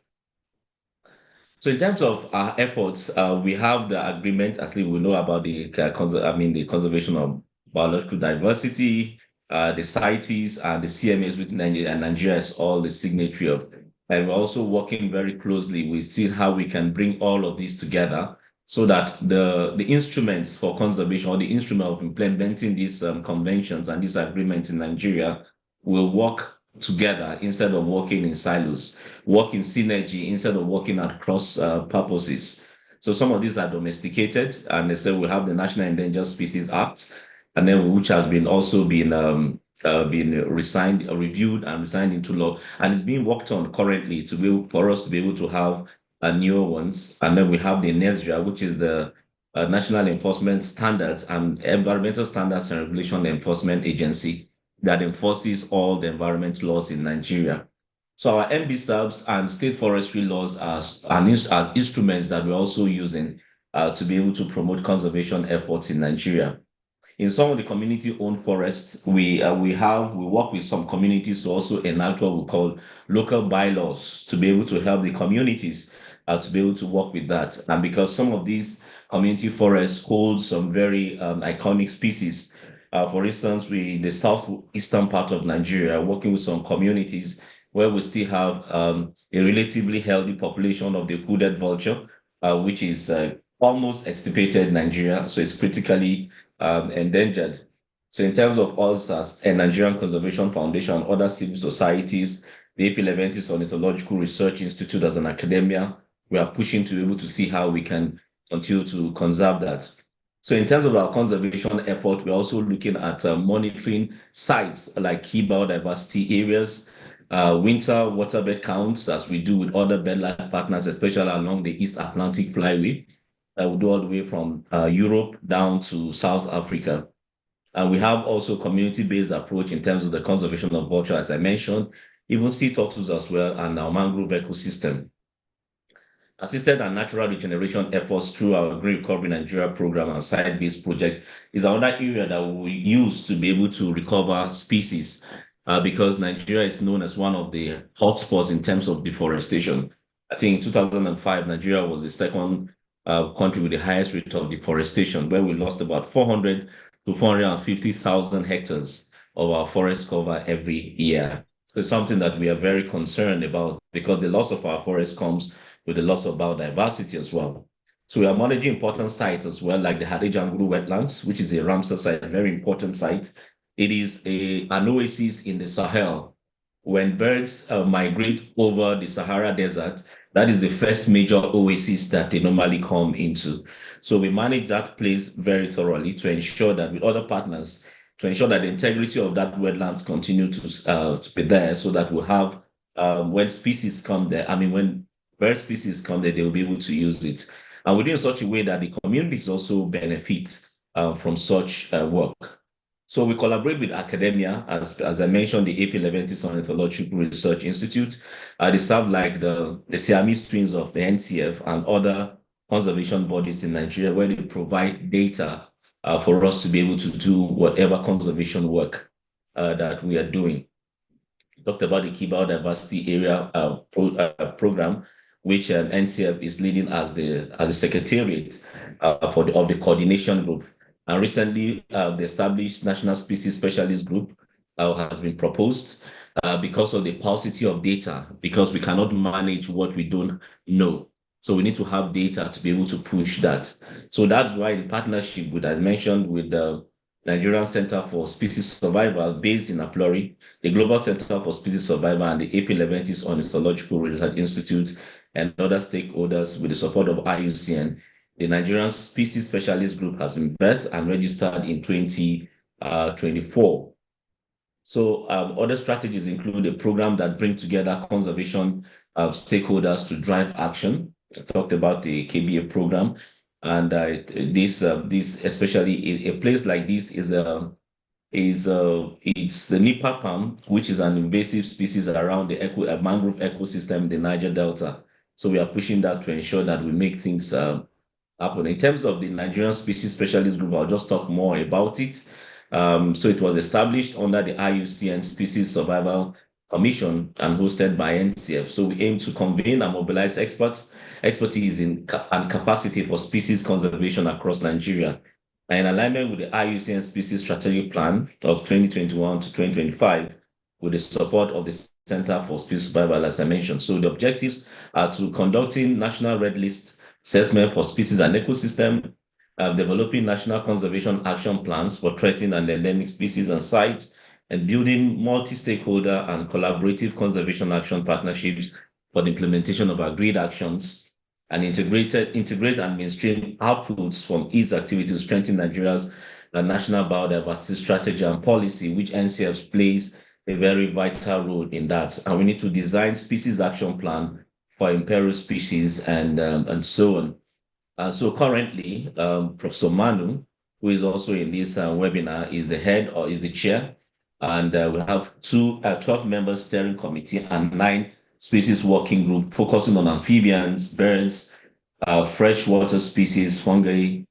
So in terms of our efforts, we have the agreement, as we know about the the conservation of biological diversity, the CITES and the CMAs with Nigeria, and Nigeria is all the signatory of. And we're also working very closely with see how we can bring all of these together so that the instruments for conservation or the instrument of implementing these conventions and these agreements in Nigeria will work together instead of working in silos, work in synergy instead of working at cross purposes. So some of these are domesticated, and they say we have the National Endangered Species Act, and then which has been also been reviewed and resigned into law, and it's being worked on currently to be for us to be able to have newer ones. And then we have the NESRA, which is the National Enforcement Standards and Environmental Standards and Regulation Enforcement Agency that enforces all the environment laws in Nigeria. So our MBSABs and state forestry laws as instruments that we're also using to be able to promote conservation efforts in Nigeria. In some of the community-owned forests, we work with some communities to also enact what we call local bylaws to be able to help the communities to be able to work with that. And because some of these community forests hold some very iconic species. For instance, the southeastern part of Nigeria, working with some communities where we still have a relatively healthy population of the hooded vulture, which is almost extirpated in Nigeria, so it's critically endangered. So in terms of us as a Nigerian Conservation Foundation, other civil societies, the AP Leventis Ornithological Research Institute as an academia, we are pushing to be able to see how we can continue to conserve that. So in terms of our conservation effort, we're also looking at monitoring sites like key biodiversity areas, winter waterbed counts, as we do with other birdlife partners, especially along the East Atlantic Flyway. We do all the way from Europe down to South Africa. And we have also community-based approach in terms of the conservation of vulture, as I mentioned, even sea turtles as well, and our mangrove ecosystem. Assisted and natural regeneration efforts through our Green Recovery Nigeria program and site-based project is another area that we use to be able to recover species because Nigeria is known as one of the hotspots in terms of deforestation. I think in 2005, Nigeria was the second country with the highest rate of deforestation, where we lost about 400 to 450,000 hectares of our forest cover every year. So it's something that we are very concerned about because the loss of our forest comes with the loss of biodiversity as well. So we are managing important sites as well, like the Hadejanguru wetlands, which is a Ramsar site, a very important site. It is an oasis in the Sahel. When birds migrate over the Sahara Desert, that is the first major oasis that they normally come into. So we manage that place very thoroughly to ensure that with other partners, to ensure that the integrity of that wetlands continue to be there so that we have, when species come there, when bird species come there, they will be able to use it. And we do it in such a way that the communities also benefit from such work. So we collaborate with academia, as I mentioned, the AP Leventis Ornithological Research Institute. They serve like the Siamese twins of the NCF and other conservation bodies in Nigeria, where they provide data for us to be able to do whatever conservation work that we are doing. Talked about the Key Biodiversity Area program, which NCF is leading as the secretariat of the coordination group. And recently, the established National Species Specialist Group has been proposed because of the paucity of data, because we cannot manage what we don't know. So we need to have data to be able to push that. So that's why in partnership with, I mentioned, with the Nigerian Center for Species Survival based in Aplori, the Global Center for Species Survival and the AP Leventis Ornithological Research Institute and other stakeholders with the support of IUCN, the Nigerian Species Specialist Group has been birthed and registered in 2024. So other strategies include a program that brings together conservation stakeholders to drive action. I talked about the KBA program, and this especially a place like this is it's the Nipa palm, which is an invasive species around the mangrove ecosystem in the Niger Delta. So we are pushing that to ensure that we make things happen. In terms of the Nigerian Species Specialist Group, I'll just talk more about it. So it was established under the IUCN Species Survival Commission and hosted by NCF. So we aim to convene and mobilize expertise and capacity for species conservation across Nigeria. And in alignment with the IUCN Species Strategic Plan of 2021 to 2025, with the support of the Center for Species Survival, as I mentioned. So the objectives are to conducting national red list assessment for species and ecosystem, developing national conservation action plans for threatened and endemic species and sites, and building multi-stakeholder and collaborative conservation action partnerships for the implementation of agreed actions, and integrate and mainstream outputs from its activities to strengthen Nigeria's national biodiversity strategy and policy, which NCF plays a very vital role in that. And we need to design species action plan for imperil species and so on. So currently, Professor Manu, who is also in this webinar, is the head or is the chair. And we have 12 members steering committee and 9 species working group focusing on amphibians, birds, freshwater species, fungi,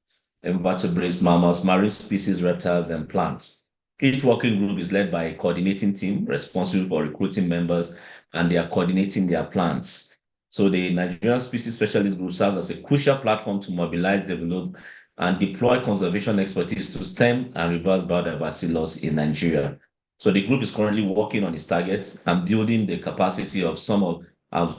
invertebrates, mammals, marine species, reptiles, and plants. Each working group is led by a coordinating team responsible for recruiting members, and they are coordinating their plans. So the Nigerian Species Specialist Group serves as a crucial platform to mobilize, develop, and deploy conservation expertise to stem and reverse biodiversity loss in Nigeria. So the group is currently working on its targets and building the capacity of some and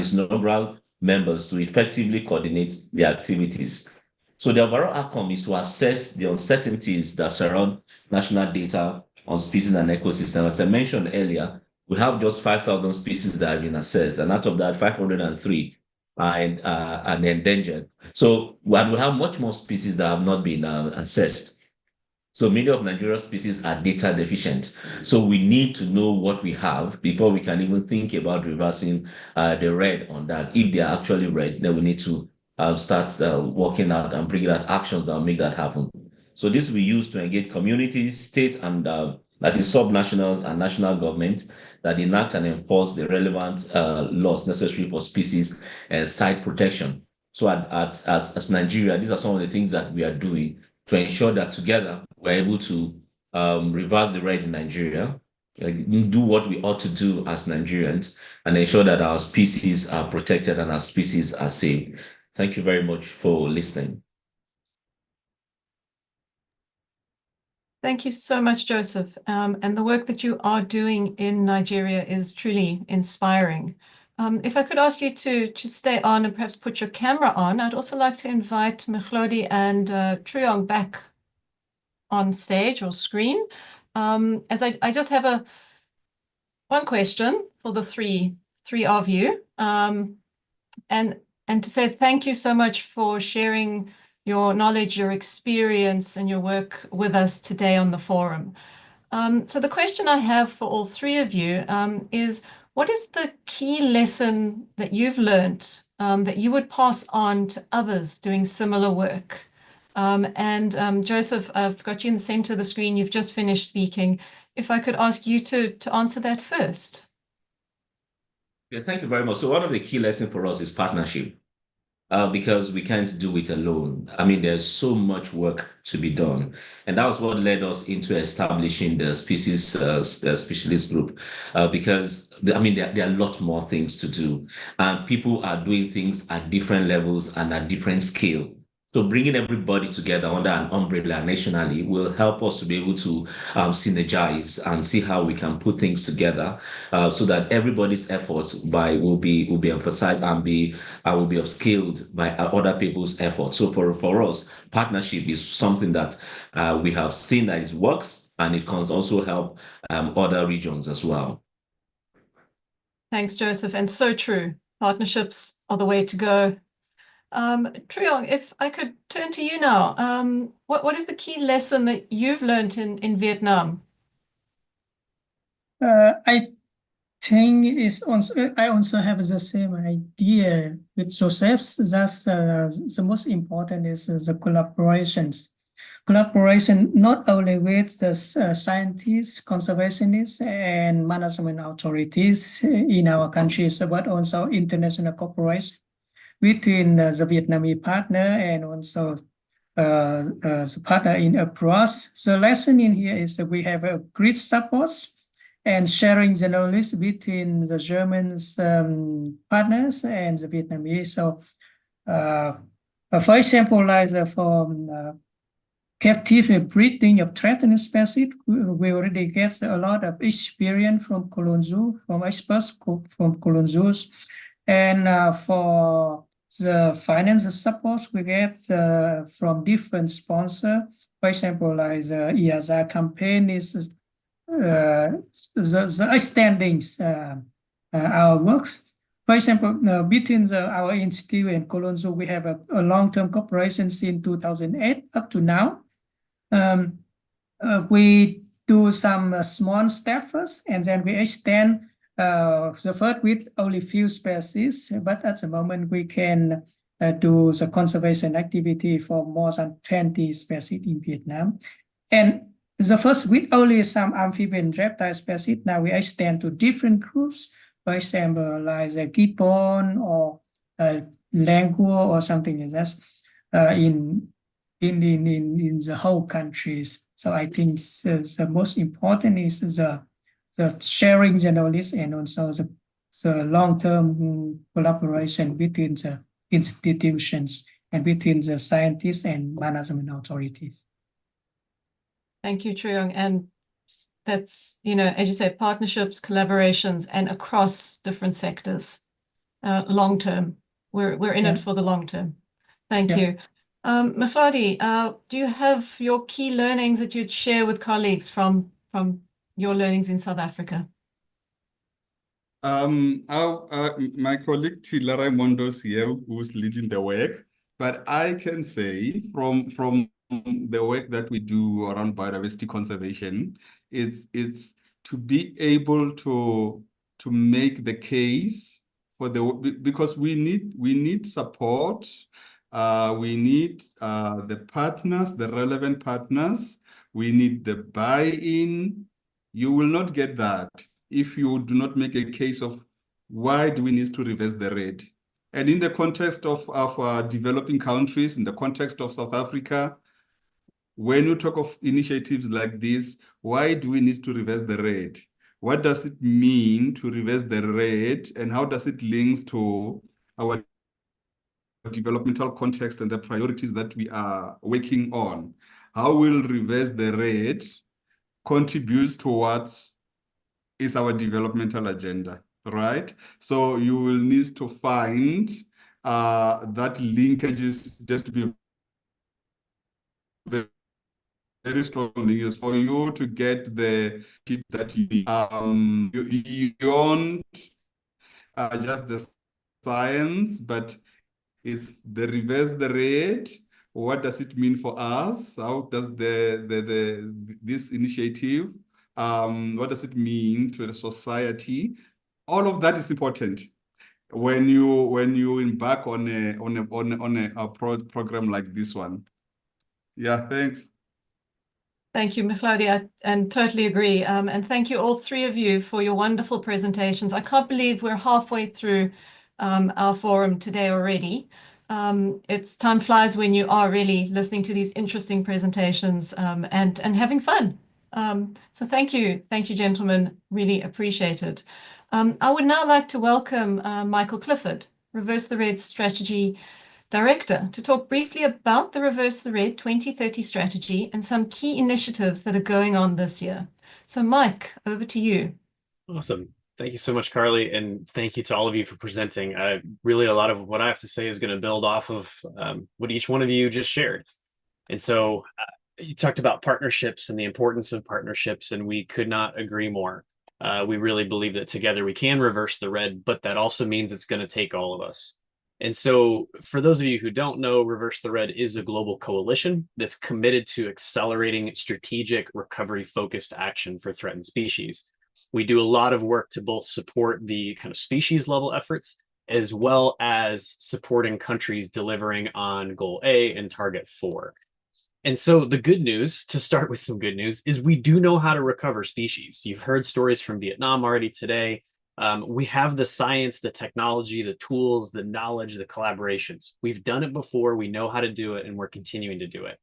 its number members to effectively coordinate their activities. So the overall outcome is to assess the uncertainties that surround national data on species and ecosystems. As I mentioned earlier, we have just 5,000 species that have been assessed, and out of that, 503 are endangered. So we have much more species that have not been assessed. So many of Nigeria's species are data deficient. So we need to know what we have before we can even think about reversing the red on that. If they are actually red, then we need to start working out and bringing out actions that will make that happen. So this we use to engage communities, states, and that is subnationals and national government that enact and enforce the relevant laws necessary for species and site protection. So as Nigeria, these are some of the things that we are doing to ensure that together we're able to reverse the red in Nigeria, do what we ought to do as Nigerians, and ensure that our species are protected and our species are safe. Thank you very much for listening. Thank you so much, Joseph. And the work that you are doing in Nigeria is truly inspiring. If I could ask you to just stay on and perhaps put your camera on, I'd also like to invite Mkhlodi and Truyong back on stage or screen. As I just have one question for the three of you, and to say thank you so much for sharing your knowledge, your experience, and your work with us today on the forum. So the question I have for all three of you is, what is the key lesson that you've learned that you would pass on to others doing similar work? Joseph, I've got you in the center of the screen. You've just finished speaking. If I could ask you to answer that first. Yes, thank you very much. So one of the key lessons for us is partnership. Because we can't do it alone. I mean, there's so much work to be done. And that was what led us into establishing the specialist group. Because, there are a lot more things to do. And people are doing things at different levels and at different scale. So bringing everybody together under an umbrella nationally will help us to be able to synergize and see how we can put things together so that everybody's efforts will be emphasized and will be upscaled by other people's efforts. So for us, partnership is something that we have seen that it works, and it can also help other regions as well. Thanks, Joseph. And so true. Partnerships are the way to go. Truyong, if I could turn to you now, what is the key lesson that you've learned in Vietnam? I think I also have the same idea with Joseph's. That's the most important is the collaborations. Collaboration not only with the scientists, conservationists, and management authorities in our countries, but also international cooperation between the Vietnamese partner and also the partner in abroad. The lesson in here is that we have a great support and sharing the knowledge between the German partners and the Vietnamese. So, for example, like for captive breeding of threatened species, we already get a lot of experience from experts from Cologne Zoos. And for the financial support we get from different sponsors. For example, like the EASA campaign is the extending our works. For example, between our institute and Cologne Zoo, we have a long-term cooperation since 2008 up to now. We do some small steps first, and then we extend the first with only few species, but at the moment we can do the conservation activity for more than 20 species in Vietnam. And the first with only some amphibian reptile species, now we extend to different groups, for example, like the gibbon or langur or something like that in the whole countries. So I think the most important is the sharing the knowledge and also the long-term collaboration between the institutions and between the scientists and management authorities. Thank you, Truyong. And that's, as you say, partnerships, collaborations, and across different sectors, long-term. We're in it for the long term. Thank you. Mkhlodi, do you have your key learnings that you'd share with colleagues from your learnings in South Africa? My colleague Tila Raimondo's here, who's leading the work, but I can say from the work that we do around biodiversity conservation, it's to be able to make the case for because we need support. We need the partners, the relevant partners. We need the buy-in. You will not get that if you do not make a case of why do we need to reverse the red. And in the context of developing countries, in the context of South Africa, when you talk of initiatives like this, why do we need to reverse the red? What does it mean to reverse the red, and how does it link to our developmental context and the priorities that we are working on? How will reverse the red contribute towards is our developmental agenda, right? So you will need to find that linkages just to be very strong linkages for you to get the tip that you need. Beyond just the science, but it's the reverse the rate. What does it mean for us? How does this initiative, what does it mean to the society? All of that is important when you embark on a program like this one. Yeah, thanks. Thank you, Claudia, and totally agree. And thank you all three of you for your wonderful presentations. I can't believe we're halfway through our forum today already. It's time flies when you are really listening to these interesting presentations and having fun. So thank you, gentlemen. Really appreciate it. I would now like to welcome Michael Clifford, Reverse the Red Strategy Director, to talk briefly about the Reverse the Red 2030 strategy and some key initiatives that are going on this year. So Mike, over to you. Awesome. Thank you so much, Carly, and thank you to all of you for presenting. Really, a lot of what I have to say is going to build off of what each one of you just shared. And so you talked about partnerships and the importance of partnerships, and we could not agree more. We really believe that together we can reverse the red, but that also means it's going to take all of us. And so for those of you who don't know, Reverse the Red is a global coalition that's committed to accelerating strategic recovery-focused action for threatened species. We do a lot of work to both support the kind of species level efforts, as well as supporting countries delivering on Goal A and Target 4. And so the good news, to start with some good news, is we do know how to recover species. You've heard stories from Vietnam already today. We have the science, the technology, the tools, the knowledge, the collaborations. We've done it before, we know how to do it, and we're continuing to do it.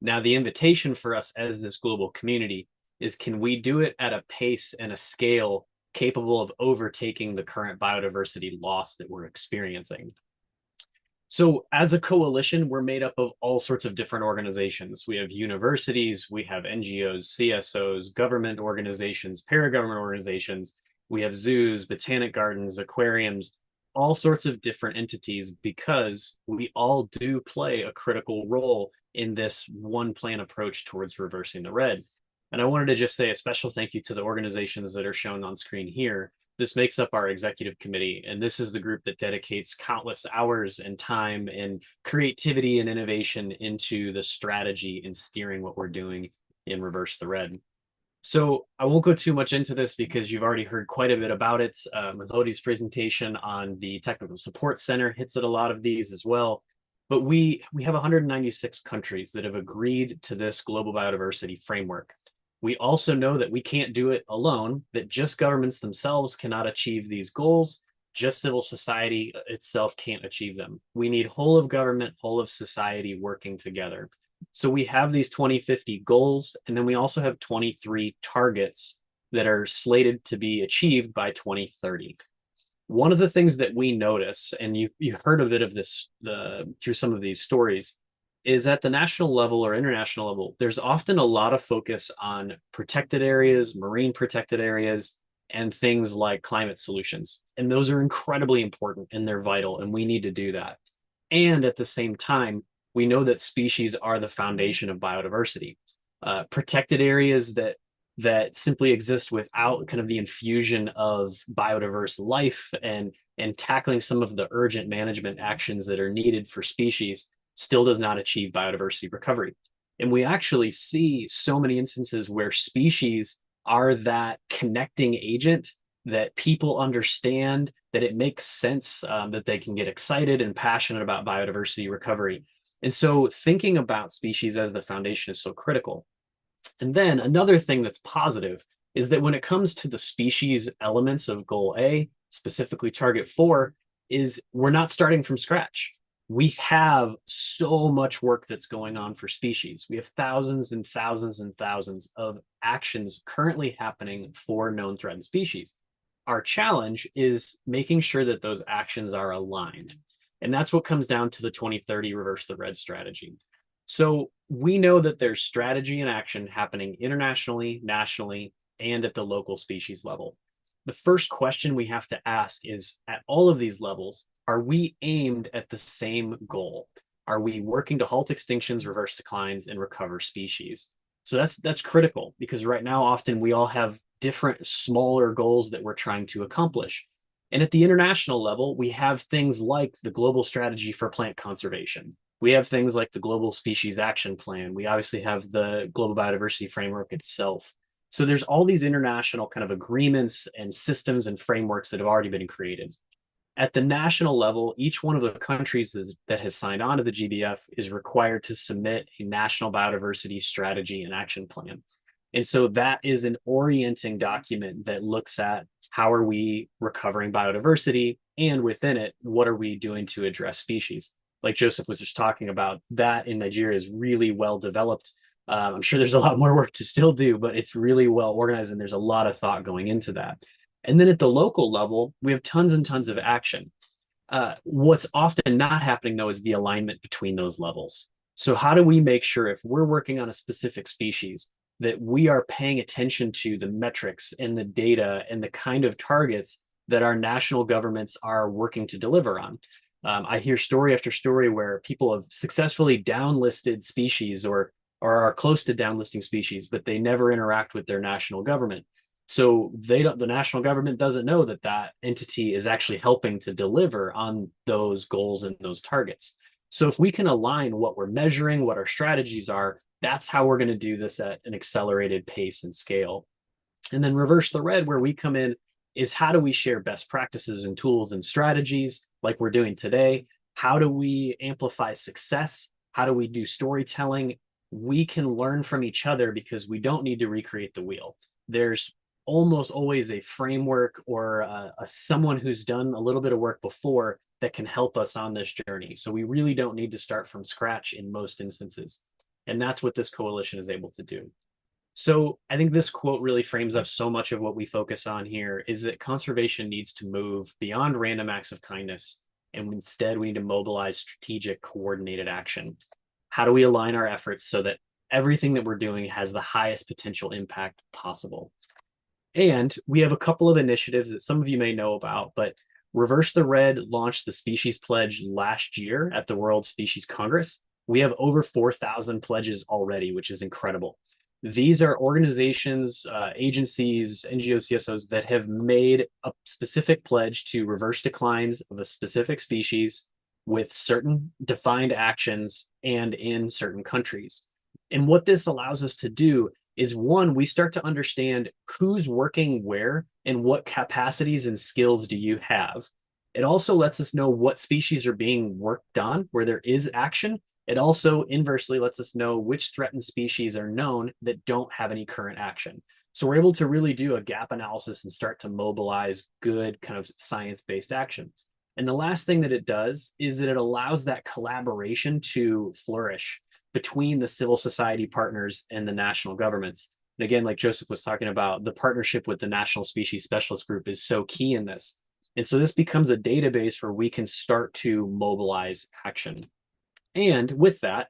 Now, the invitation for us as this global community is, can we do it at a pace and a scale capable of overtaking the current biodiversity loss that we're experiencing? So as a coalition, we're made up of all sorts of different organizations. We have universities, we have NGOs, CSOs, government organizations, paragovernment organizations. We have zoos, botanic gardens, aquariums, all sorts of different entities, because we all do play a critical role in this one plan approach towards reversing the red. And I wanted to just say a special thank you to the organizations that are shown on screen here. This makes up our executive committee, and this is the group that dedicates countless hours and time and creativity and innovation into the strategy and steering what we're doing in Reverse the Red. So I won't go too much into this because you've already heard quite a bit about it. Melodi's presentation on the Technical Support Center hits at a lot of these as well. But we have 196 countries that have agreed to this global biodiversity framework. We also know that we can't do it alone, that just governments themselves cannot achieve these goals. Just civil society itself can't achieve them. We need whole of government, whole of society working together. So we have these 2050 goals, and then we also have 23 targets that are slated to be achieved by 2030. One of the things that we notice, and you heard a bit of this through some of these stories, is at the national level or international level, there's often a lot of focus on protected areas, marine protected areas, and things like climate solutions. And those are incredibly important and they're vital, and we need to do that. And at the same time, we know that species are the foundation of biodiversity. Protected areas that simply exist without kind of the infusion of biodiverse life and tackling some of the urgent management actions that are needed for species still does not achieve biodiversity recovery. And we actually see so many instances where species are that connecting agent that people understand, that it makes sense, that they can get excited and passionate about biodiversity recovery. And so thinking about species as the foundation is so critical. And then another thing that's positive is that when it comes to the species elements of Goal A, specifically Target 4, is we're not starting from scratch. we have so much work that's going on for species. We have thousands and thousands and thousands of actions currently happening for known threatened species. Our challenge is making sure that those actions are aligned. And that's what comes down to the 2030 Reverse the Red strategy. So we know that there's strategy and action happening internationally, nationally, and at the local species level. The first question we have to ask is, at all of these levels, are we aimed at the same goal? Are we working to halt extinctions, reverse declines, and recover species? So that's critical, because right now often we all have different smaller goals that we're trying to accomplish. And at the international level, we have things like the Global Strategy for Plant Conservation. We have things like the Global Species Action Plan. We obviously have the Global Biodiversity Framework itself. So there's all these international kind of agreements and systems and frameworks that have already been created. At the national level, each one of the countries that has signed on to the GBF is required to submit a national biodiversity strategy and action plan. And so that is an orienting document that looks at how are we recovering biodiversity, and within it, what are we doing to address species? Like Joseph was just talking about, that in Nigeria is really well developed. I'm sure there's a lot more work to still do, but it's really well organized and there's a lot of thought going into that. And then at the local level, we have tons and tons of action. What's often not happening, though, is the alignment between those levels. So how do we make sure, if we're working on a specific species, that we are paying attention to the metrics and the data and the kind of targets that our national governments are working to deliver on? I hear story after story where people have successfully downlisted species or are close to downlisting species, but they never interact with their national government. So the national government doesn't know that that entity is actually helping to deliver on those goals and those targets. So if we can align what we're measuring, what our strategies are, that's how we're going to do this at an accelerated pace and scale. And then Reverse the Red, where we come in, is how do we share best practices and tools and strategies like we're doing today? How do we amplify success? How do we do storytelling? We can learn from each other because we don't need to recreate the wheel. There's almost always a framework or someone who's done a little bit of work before that can help us on this journey. So we really don't need to start from scratch in most instances. And that's what this coalition is able to do. So I think this quote really frames up so much of what we focus on here, is that conservation needs to move beyond random acts of kindness. And instead, we need to mobilize strategic, coordinated action. How do we align our efforts so that everything that we're doing has the highest potential impact possible? And we have a couple of initiatives that some of you may know about, but Reverse the Red launched the Species Pledge last year at the World Species Congress. We have over 4,000 pledges already, which is incredible. These are organizations, agencies, NGOs, CSOs that have made a specific pledge to reverse declines of a specific species with certain defined actions and in certain countries. And what this allows us to do is, one, we start to understand who's working where and what capacities and skills do you have. It also lets us know what species are being worked on where there is action. It also inversely lets us know which threatened species are known that don't have any current action. So we're able to really do a gap analysis and start to mobilize good kind of science-based action. And the last thing that it does is that it allows that collaboration to flourish between the civil society partners and the national governments. And again, like Joseph was talking about, the partnership with the National Species Specialist Group is so key in this. And so this becomes a database where we can start to mobilize action. And with that,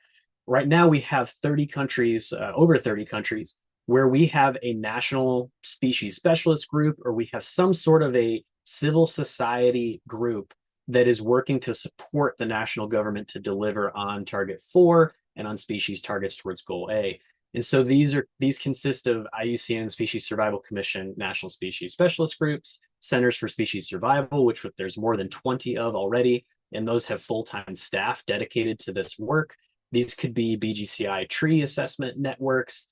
right now we have 30 countries, over 30 countries, where we have a national species specialist group, or we have some sort of a civil society group that is working to support the national government to deliver on Target 4 and on species targets towards Goal A. And so these consist of IUCN Species Survival Commission, National Species Specialist Groups, Centers for Species Survival, which there's more than 20 of already, and those have full-time staff dedicated to this work. These could be BGCI tree assessment networks.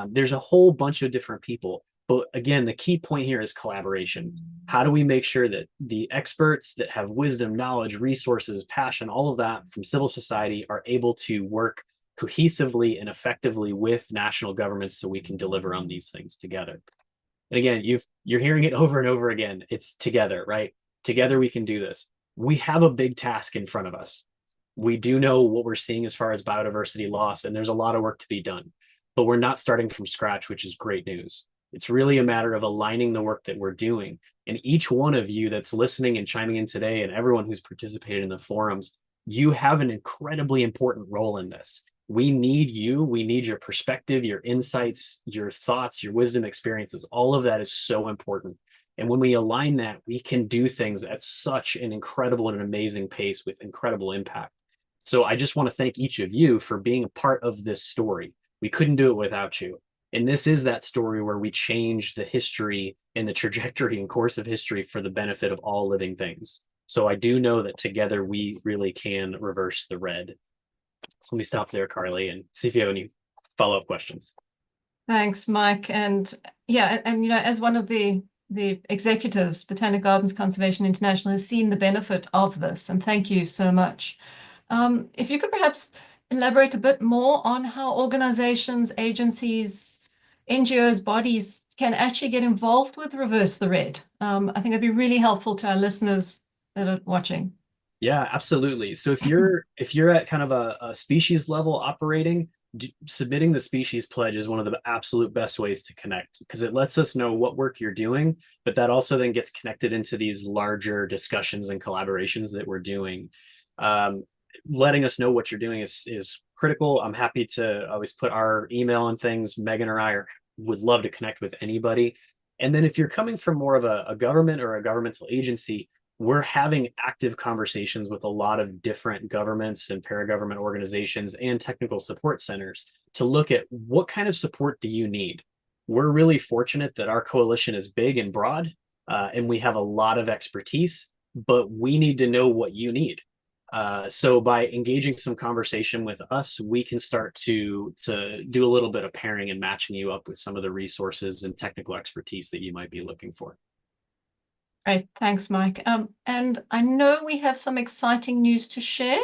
There's a whole bunch of different people. But again, the key point here is collaboration. How do we make sure that the experts that have wisdom, knowledge, resources, passion, all of that from civil society are able to work cohesively and effectively with national governments so we can deliver on these things together? And again, you're hearing it over and over again. It's together, right? Together we can do this. We have a big task in front of us. We do know what we're seeing as far as biodiversity loss, and there's a lot of work to be done. But we're not starting from scratch, which is great news. It's really a matter of aligning the work that we're doing. And each one of you that's listening and chiming in today, and everyone who's participated in the forums, you have an incredibly important role in this. We need you. We need your perspective, your insights, your thoughts, your wisdom, experiences. All of that is so important. And when we align that, we can do things at such an incredible and an amazing pace with incredible impact. So I just want to thank each of you for being a part of this story. We couldn't do it without you. And this is that story where we change the history and the trajectory and course of history for the benefit of all living things. So I do know that together we really can reverse the red. So let me stop there, Carly, and see if you have any follow-up questions. Thanks, Mike. And yeah, and as one of the executives, Botanic Gardens Conservation International has seen the benefit of this, and thank you so much. If you could perhaps elaborate a bit more on how organizations, agencies, NGOs, bodies can actually get involved with Reverse the Red. I think it'd be really helpful to our listeners that are watching. Yeah, absolutely. So if you're at kind of a species level operating, submitting the species pledge is one of the absolute best ways to connect, because it lets us know what work you're doing, but that also then gets connected into these larger discussions and collaborations that we're doing. Letting us know what you're doing is critical. I'm happy to always put our email and things. Megan or I would love to connect with anybody. And then if you're coming from more of a government or a governmental agency, we're having active conversations with a lot of different governments and paragovernment organizations and technical support centers to look at what kind of support do you need. We're really fortunate that our coalition is big and broad, and we have a lot of expertise, but we need to know what you need. So by engaging some conversation with us, we can start to do a little bit of pairing and matching you up with some of the resources and technical expertise that you might be looking for. Great, thanks, Mike. And I know we have some exciting news to share.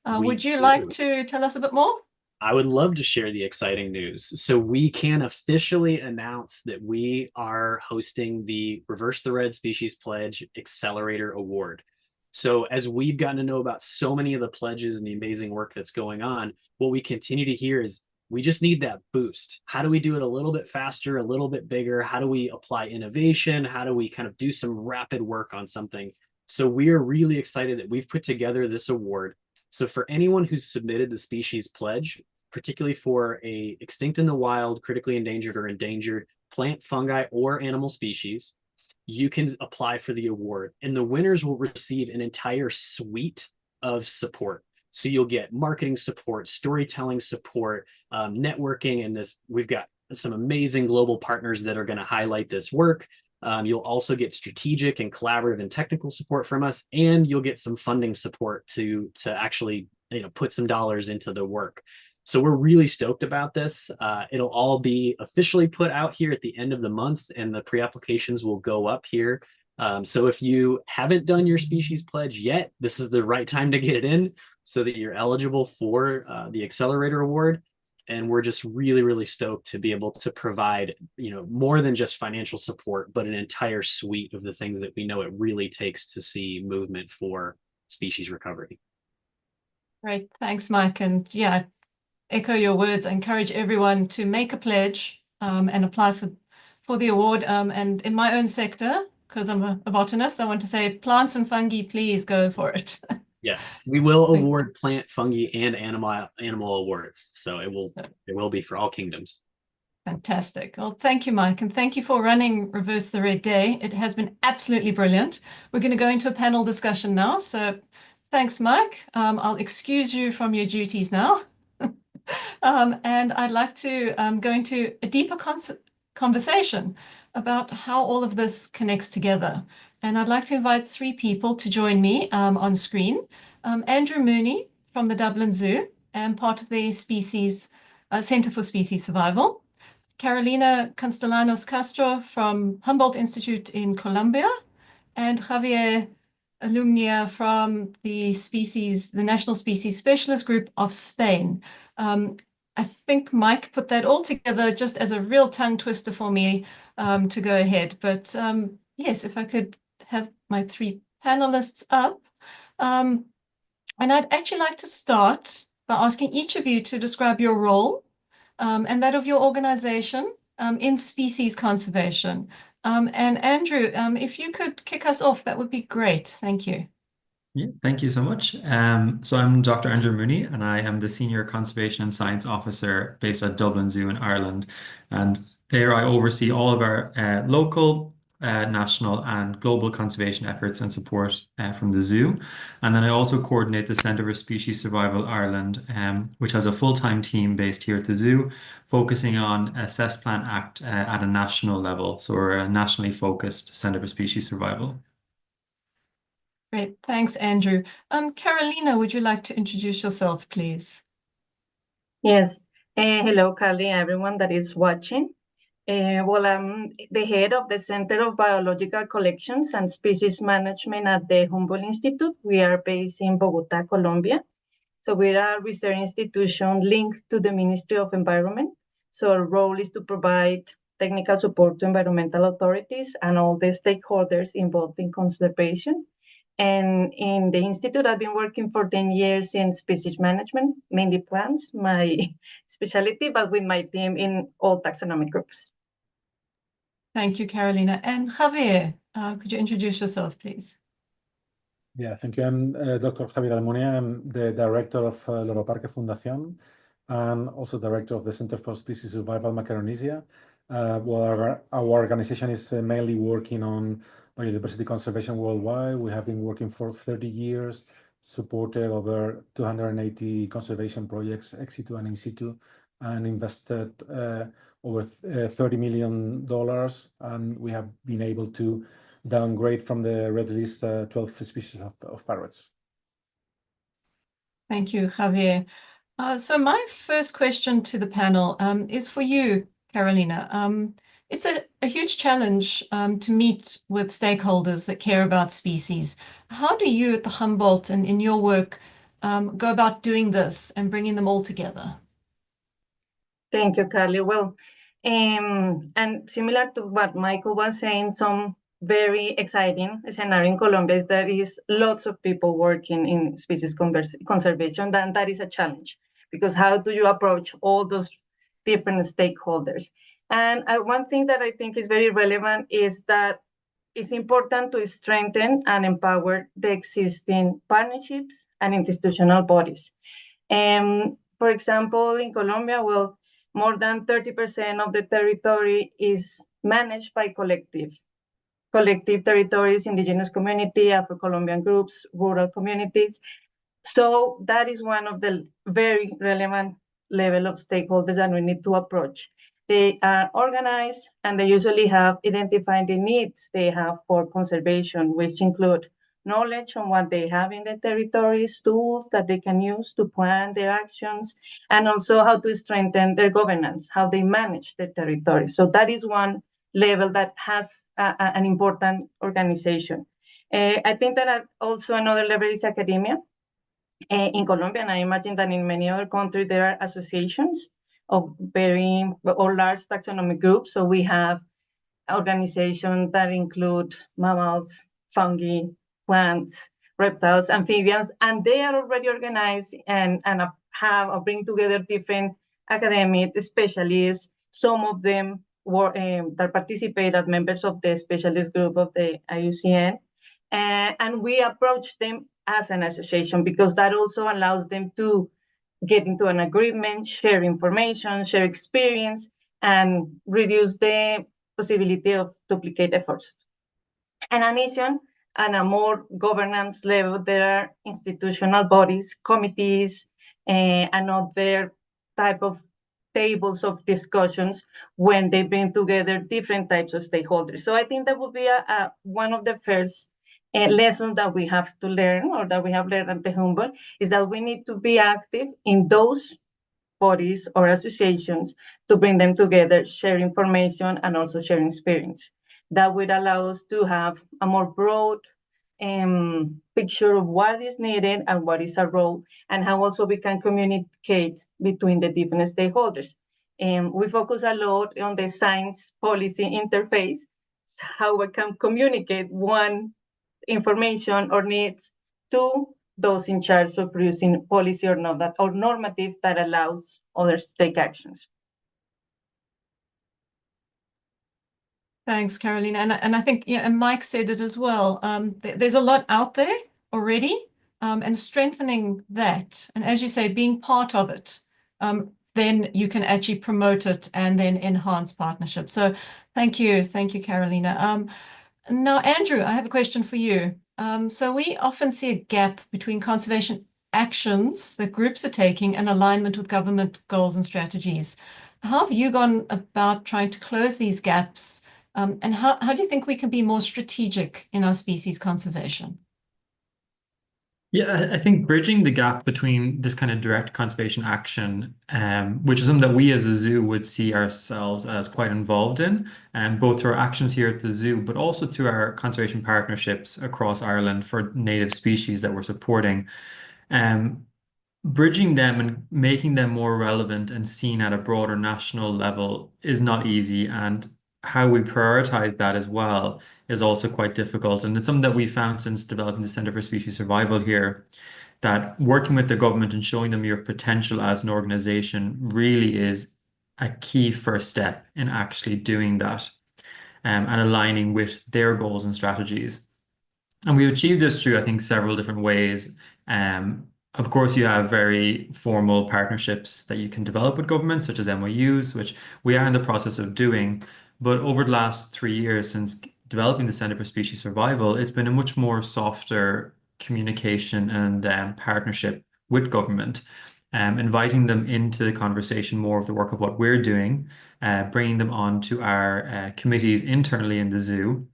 Would you like to tell us a bit more? I would love to share the exciting news. So we can officially announce that we are hosting the Reverse the Red Species Pledge Accelerator Award. So as we've gotten to know about so many of the pledges and the amazing work that's going on, what we continue to hear is we just need that boost. How do we do it a little bit faster, a little bit bigger? How do we apply innovation? How do we kind of do some rapid work on something? So we are really excited that we've put together this award. So for anyone who's submitted the species pledge, particularly for a extinct in the wild, critically endangered or endangered plant, fungi, or animal species, you can apply for the award, and the winners will receive an entire suite of support. So you'll get marketing support, storytelling support, networking, and we've got some amazing global partners that are going to highlight this work. You'll also get strategic and collaborative and technical support from us, and you'll get some funding support to actually put some dollars into the work. So we're really stoked about this. It'll all be officially put out here at the end of the month, and the pre-applications will go up here. So if you haven't done your species pledge yet, this is the right time to get it in so that you're eligible for the Accelerator Award. And we're just really, really stoked to be able to provide, more than just financial support, but an entire suite of the things that we know it really takes to see movement for species recovery. Great, thanks, Mike. And yeah, echo your words. I encourage everyone to make a pledge and apply for the award. And in my own sector, because I'm a botanist, I want to say plants and fungi, please go for it. Yes, we will award plant, fungi, and animal awards. So it will be for all kingdoms. Fantastic. Well, thank you, Mike, and thank you for running Reverse the Red Day. It has been absolutely brilliant. We're going to go into a panel discussion now. So thanks, Mike. I'll excuse you from your duties now. And I'd like to go into a deeper conversation about how all of this connects together. And I'd like to invite 3 people to join me on screen. Andrew Mooney from the Dublin Zoo and part of the Center for Species Survival. Carolina Constellanos Castro from Humboldt Institute in Colombia, and Javier Alumnia from the National Species Specialist Group of Spain. I think Mike put that all together just as a real tongue twister for me to go ahead. But yes, if I could have my 3 panelists up. And I'd actually like to start by asking each of you to describe your role and that of your organization in species conservation. And Andrew, if you could kick us off, that would be great. Thank you. Yeah, thank you so much. So I'm Dr. Andrew Mooney, and I am the Senior Conservation and Science Officer based at Dublin Zoo in Ireland. And there I oversee all of our local, national, and global conservation efforts and support from the zoo. And then I also coordinate the Centre for Species Survival Ireland, which has a full-time team based here at the zoo, focusing on Assess Plan Act at a national level. So we're a nationally focused Centre for Species Survival. Great. Thanks, Andrew. Carolina, would you like to introduce yourself, please? Yes. Hello, Carly, everyone that is watching. Well, I'm the head of the Center of Biological Collections and Species Management at the Humboldt Institute. We are based in Bogota, Colombia. So we're a research institution linked to the Ministry of Environment. So our role is to provide technical support to environmental authorities and all the stakeholders involved in conservation. And in the Institute, I've been working for 10 years in species management, mainly plants, my specialty, but with my team in all taxonomic groups. Thank you, Carolina. And Javier, could you introduce yourself, please? Yeah, thank you. I'm Dr. Javier Almunia. I'm the director of Loro Parque Fundación and also director of the Center for Species Survival Macaronesia. Well, our organization is mainly working on biodiversity conservation worldwide. We have been working for 30 years, supported over 280 conservation projects, ex situ and in situ, and invested over $30 million. And we have been able to downgrade from the red list 12 species of parrots. Thank you, Javier. So my first question to the panel is for you, Carolina. It's a huge challenge to meet with stakeholders that care about species. How do you at the Humboldt and in your work go about doing this and bringing them all together? Thank you, Carly. Well, and similar to what Michael was saying, some very exciting scenario in Colombia is there is lots of people working in species conservation, and that is a challenge because how do you approach all those different stakeholders? And one thing that I think is very relevant is that it's important to strengthen and empower the existing partnerships and institutional bodies. For example, in Colombia, well, more than 30% of the territory is managed by collective territories, indigenous community, Afro-Colombian groups, rural communities. So that is one of the very relevant level of stakeholders that we need to approach. They are organized and they usually have identified the needs they have for conservation, which include knowledge on what they have in the territories, tools that they can use to plan their actions, and also how to strengthen their governance, how they manage the territory. So that is one level that has an important organization. I think that also another level is academia. In Colombia, and I imagine that in many other countries, there are associations of very or large taxonomic groups. So we have organizations that include mammals, fungi, plants, reptiles, amphibians, and they are already organized and have or bring together different academic specialists. Some of them were that participate as members of the specialist group of the IUCN, and we approach them as an association because that also allows them to get into an agreement, share information, share experience, and reduce the possibility of duplicate efforts. And in addition, on a more governance level, there are institutional bodies, committees, and other type of tables of discussions when they bring together different types of stakeholders. So I think that would be one of the first lesson that we have to learn, or that we have learned at the Humboldt, is that we need to be active in those bodies or associations to bring them together, share information, and also share experience. That would allow us to have a more broad picture of what is needed and what is our role, and how also we can communicate between the different stakeholders. We focus a lot on the science policy interface, how we can communicate one information or needs to those in charge of producing policy or normative that allows others to take actions. Thanks, Carolina. And I think, and Mike said it as well. There's a lot out there already, and strengthening that. And as you say, being part of it, then you can actually promote it and then enhance partnerships. So thank you, Carolina. Now, Andrew, I have a question for you. So we often see a gap between conservation actions that groups are taking and alignment with government goals and strategies. How have you gone about trying to close these gaps? And how do you think we can be more strategic in our species conservation? Yeah, I think bridging the gap between this kind of direct conservation action, which is something that we as a zoo would see ourselves as quite involved in, both through our actions here at the zoo, but also through our conservation partnerships across Ireland for native species that we're supporting. Bridging them and making them more relevant and seen at a broader national level is not easy, and how we prioritize that as well is also quite difficult. And it's something that we found since developing the Centre for Species Survival here, that working with the government and showing them your potential as an organization really is a key first step in actually doing that, and aligning with their goals and strategies. And we achieved this through, I think, several different ways. Of course, you have very formal partnerships that you can develop with governments, such as MOUs, which we are in the process of doing. But over the last 3 years since developing the Centre for Species Survival, it's been a much more softer communication and partnership with government, inviting them into the conversation more of the work of what we're doing, bringing them on to our committees internally in the zoo,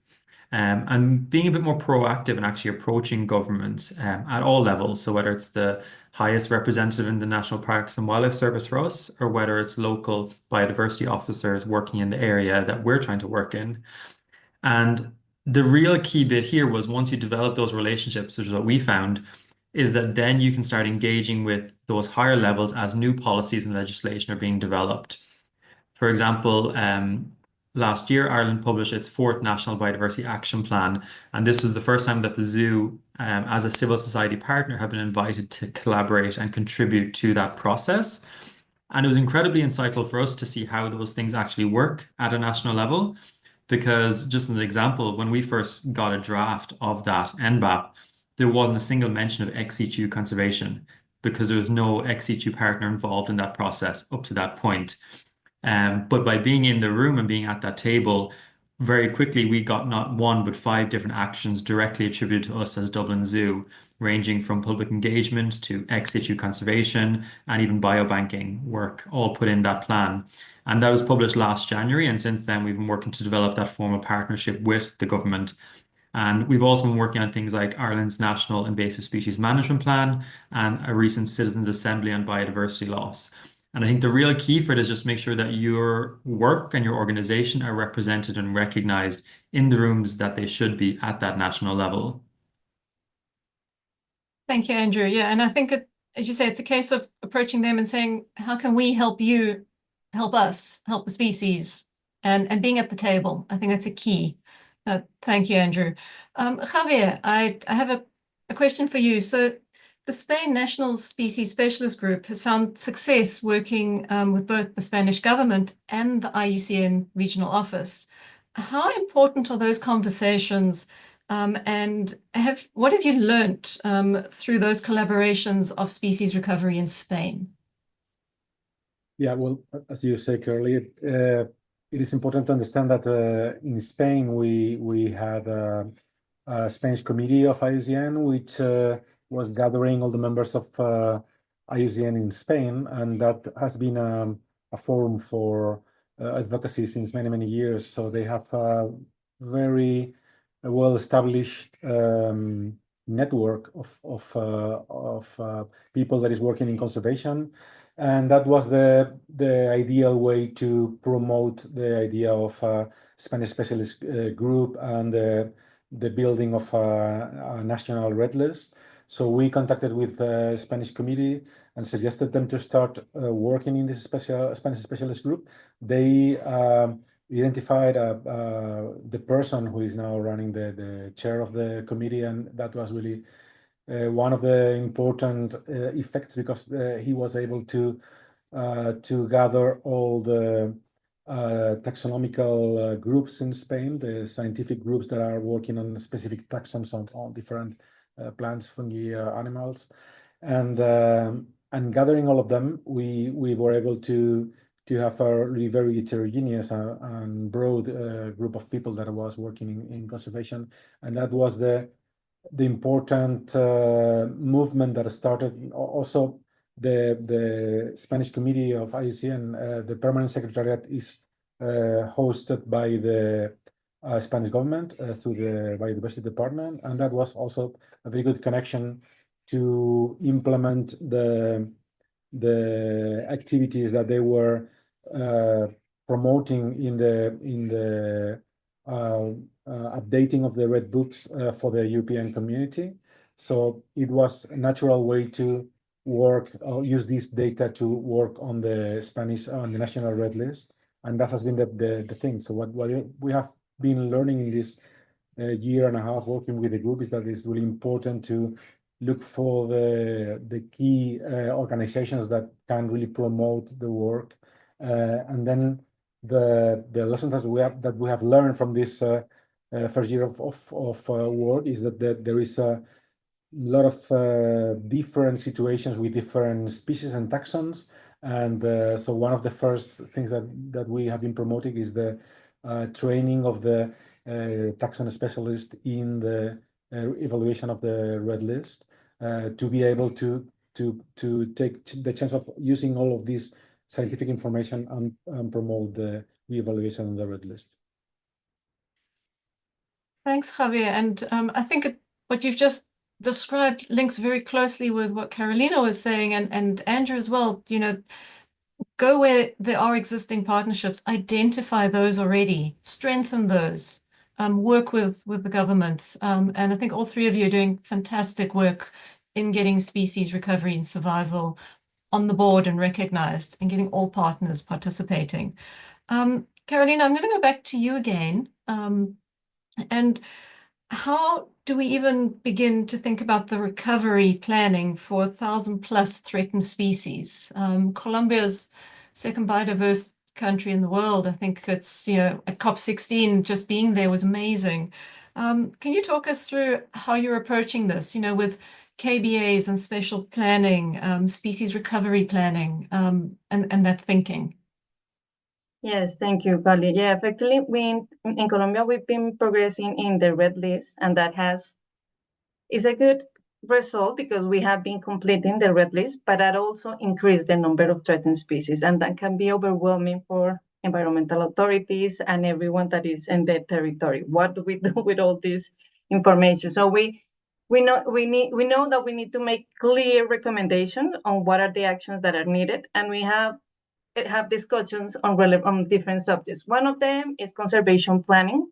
and being a bit more proactive and actually approaching governments at all levels. So whether it's the highest representative in the National Parks and Wildlife Service for us, or whether it's local biodiversity officers working in the area that we're trying to work in. And the real key bit here was, once you develop those relationships, which is what we found, is that then you can start engaging with those higher levels as new policies and legislation are being developed. For example, last year, Ireland published its 4th National Biodiversity Action Plan, and this was the first time that the zoo, as a civil society partner, have been invited to collaborate and contribute to that process. And it was incredibly insightful for us to see how those things actually work at a national level, because just as an example, when we first got a draft of that NBAP, there wasn't a single mention of ex situ conservation, because there was no ex situ partner involved in that process up to that point. But by being in the room and being at that table, very quickly we got not one but 5 different actions directly attributed to us as Dublin Zoo, ranging from public engagement to ex situ conservation and even biobanking work, all put in that plan. And that was published last January, and since then we've been working to develop that formal partnership with the government. And we've also been working on things like Ireland's National Invasive Species Management Plan and a recent Citizens' Assembly on biodiversity loss. And I think the real key for it is just make sure that your work and your organization are represented and recognized in the rooms that they should be at that national level. Thank you, Andrew. Yeah, and I think, as you say, it's a case of approaching them and saying, how can we help you, help us, help the species, and being at the table. I think that's a key. Thank you, Andrew. Javier, I have a question for you. So the Spain National Species Specialist Group has found success working with both the Spanish government and the IUCN Regional Office. How important are those conversations, and what have you learnt through those collaborations of species recovery in Spain? Yeah, well, as you say, Curly, it is important to understand that in Spain we had a Spanish committee of IUCN, which was gathering all the members of IUCN in Spain, and that has been a forum for advocacy since many, many years. So they have a very well-established network of people that is working in conservation. And that was the ideal way to promote the idea of a Spanish specialist group and the building of a national red list. So we contacted with the Spanish committee and suggested them to start working in this Spanish specialist group. They identified the person who is now running the chair of the committee, and that was really one of the important effects, because he was able to gather all the taxonomical groups in Spain, the scientific groups that are working on specific taxons on different plants, fungi, animals, and gathering all of them, we were able to have a really very heterogeneous and broad group of people that was working in conservation, and that was the important movement that started. Also, the Spanish Committee of IUCN, the permanent secretariat is hosted by the Spanish government through the biodiversity department, and that was also a very good connection to implement the activities that they were promoting in the updating of the red books for the European community. So it was a natural way to work or use this data to work on the national red list, and that has been the thing. So what we have been learning in this year and a half working with the group is that it's really important to look for the key organizations that can really promote the work, and then the lessons that we have learned from this first year of work is that there is a lot of different situations with different species and taxons, and so one of the first things that we have been promoting is the training of the taxon specialist in the evaluation of the red list, to be able to take the chance of using all of this scientific information and promote the evaluation of the red list. Thanks, Javier. And I think what you've just described links very closely with what Carolina was saying, and Andrew as well. You know, go where there are existing partnerships, identify those already, strengthen those, work with the governments. And I think all three of you are doing fantastic work in getting species recovery and survival on the board and recognized, and getting all partners participating. Carolina, I'm going to go back to you again. And how do we even begin to think about the recovery planning for 1,000+ threatened species? Colombia's second biodiverse country in the world. I think it's, you know, at COP16, just being there was amazing. Can you talk us through how you're approaching this, you know, with KBAs and special planning, species recovery planning, and that thinking? Yes, thank you, Carly. Yeah, effectively, in Colombia, we've been progressing in the red list, and that is a good result because we have been completing the red list, but that also increased the number of threatened species, and that can be overwhelming for environmental authorities and everyone that is in the territory. What do we do with all this information? So we know that we need to make clear recommendations on what are the actions that are needed, and we have discussions on different subjects. One of them is conservation planning,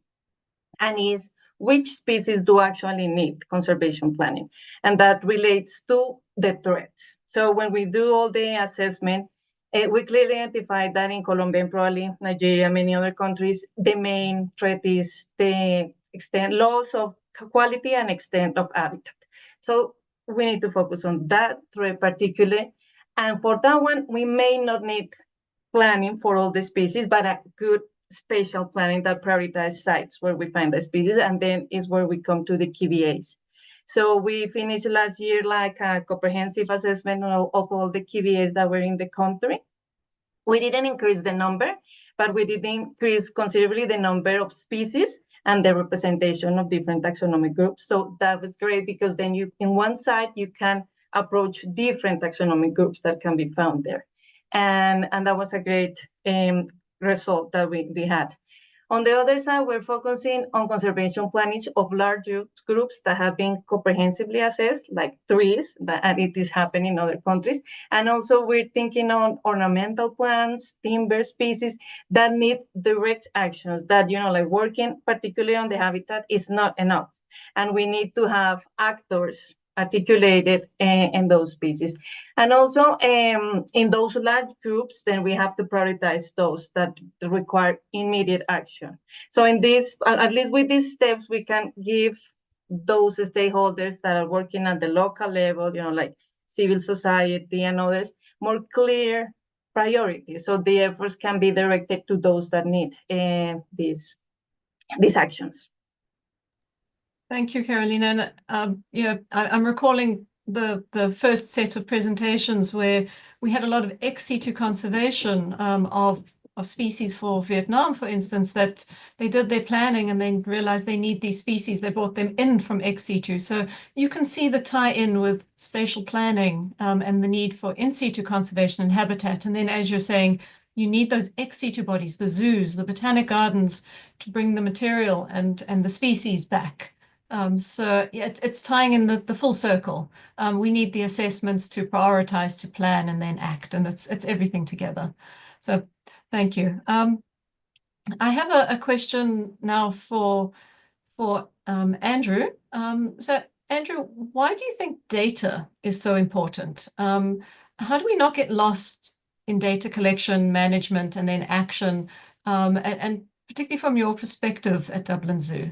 and is which species do actually need conservation planning, and that relates to the threats. So when we do all the assessment, we clearly identify that in Colombia and probably Nigeria, many other countries, the main threat is the loss of quality and extent of habitat. So we need to focus on that threat particularly, and for that one, we may not need planning for all the species, but a good spatial planning that prioritizes sites where we find the species, and then is where we come to the KBAs. So we finished last year like a comprehensive assessment of all the KBAs that were in the country. We didn't increase the number, but we did increase considerably the number of species and the representation of different taxonomic groups. So that was great, because then in one side, you can approach different taxonomic groups that can be found there. And that was a great result that we had. On the other side, we're focusing on conservation planning of larger groups that have been comprehensively assessed, like trees, and it is happening in other countries. And also we're thinking on ornamental plants, timber species that need direct actions that, you know, like working particularly on the habitat is not enough. And we need to have actors articulated in those species. And also in those large groups, then we have to prioritize those that require immediate action. So in this, at least with these steps, we can give those stakeholders that are working at the local level, like civil society and others, more clear priorities, so the efforts can be directed to those that need these actions. Thank you, Carolina. And I'm recalling the first set of presentations where we had a lot of ex situ conservation of species for Vietnam, for instance, that they did their planning and then realized they need these species. They brought them in from ex situ. So you can see the tie-in with spatial planning and the need for in situ conservation and habitat. And then, as you're saying, you need those ex situ bodies, the zoos, the botanic gardens, to bring the material and the species back. So yeah, it's tying in the full circle. We need the assessments to prioritize, to plan, and then act, and it's everything together. So thank you. I have a question now for Andrew. So Andrew, why do you think data is so important? How do we not get lost in data collection, management, and then action, and particularly from your perspective at Dublin Zoo?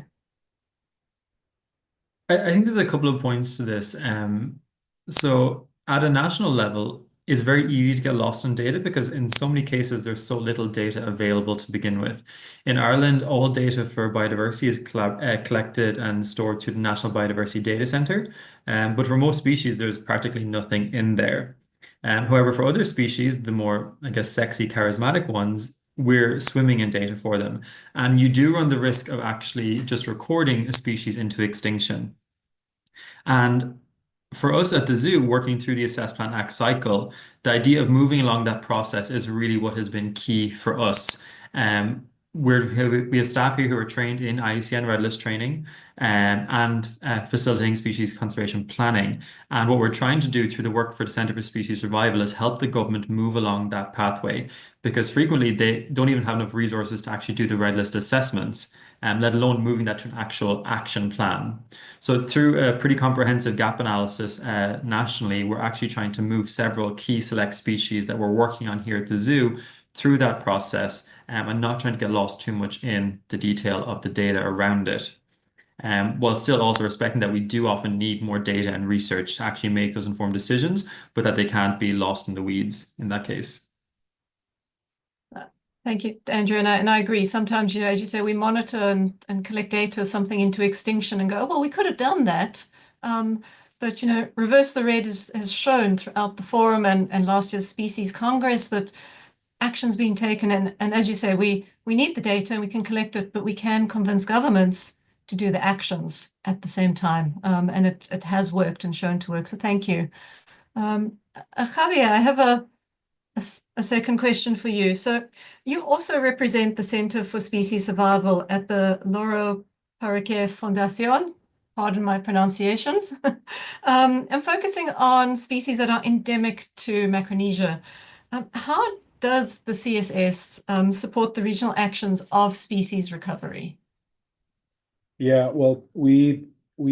I think there's a couple of points to this. So at a national level, it's very easy to get lost in data because in so many cases, there's so little data available to begin with. In Ireland, all data for biodiversity is collected and stored through the National Biodiversity Data Centre. But for most species, there's practically nothing in there. However, for other species, the more, I guess, sexy, charismatic ones, we're swimming in data for them. And you do run the risk of actually just recording a species into extinction. And for us at the zoo, working through the Assess, Plan, Act cycle, the idea of moving along that process is really what has been key for us. We have staff here who are trained in IUCN Red List training and facilitating species conservation planning. And what we're trying to do through the work for the Centre for Species Survival is help the government move along that pathway, because frequently they don't even have enough resources to actually do the Red List assessments, let alone moving that to an actual action plan. So through a pretty comprehensive gap analysis nationally, we're actually trying to move several key select species that we're working on here at the zoo through that process and not trying to get lost too much in the detail of the data around it. While still also respecting that we do often need more data and research to actually make those informed decisions, but that they can't be lost in the weeds in that case. Thank you, Andrew. And I agree. Sometimes, as you say, we monitor and collect data, something into extinction and go, oh, well, we could have done that. But, Reverse the Red has shown throughout the forum and last year's Species Congress that action's being taken. And as you say, we need the data, we can collect it, but we can convince governments to do the actions at the same time. And it has worked and shown to work. So thank you. Javier, I have a second question for you. So you also represent the Center for Species Survival at the Loro Parque Fundación, pardon my pronunciations, and focusing on species that are endemic to Micronesia. How does the CSS support the regional actions of species recovery? Yeah, well, we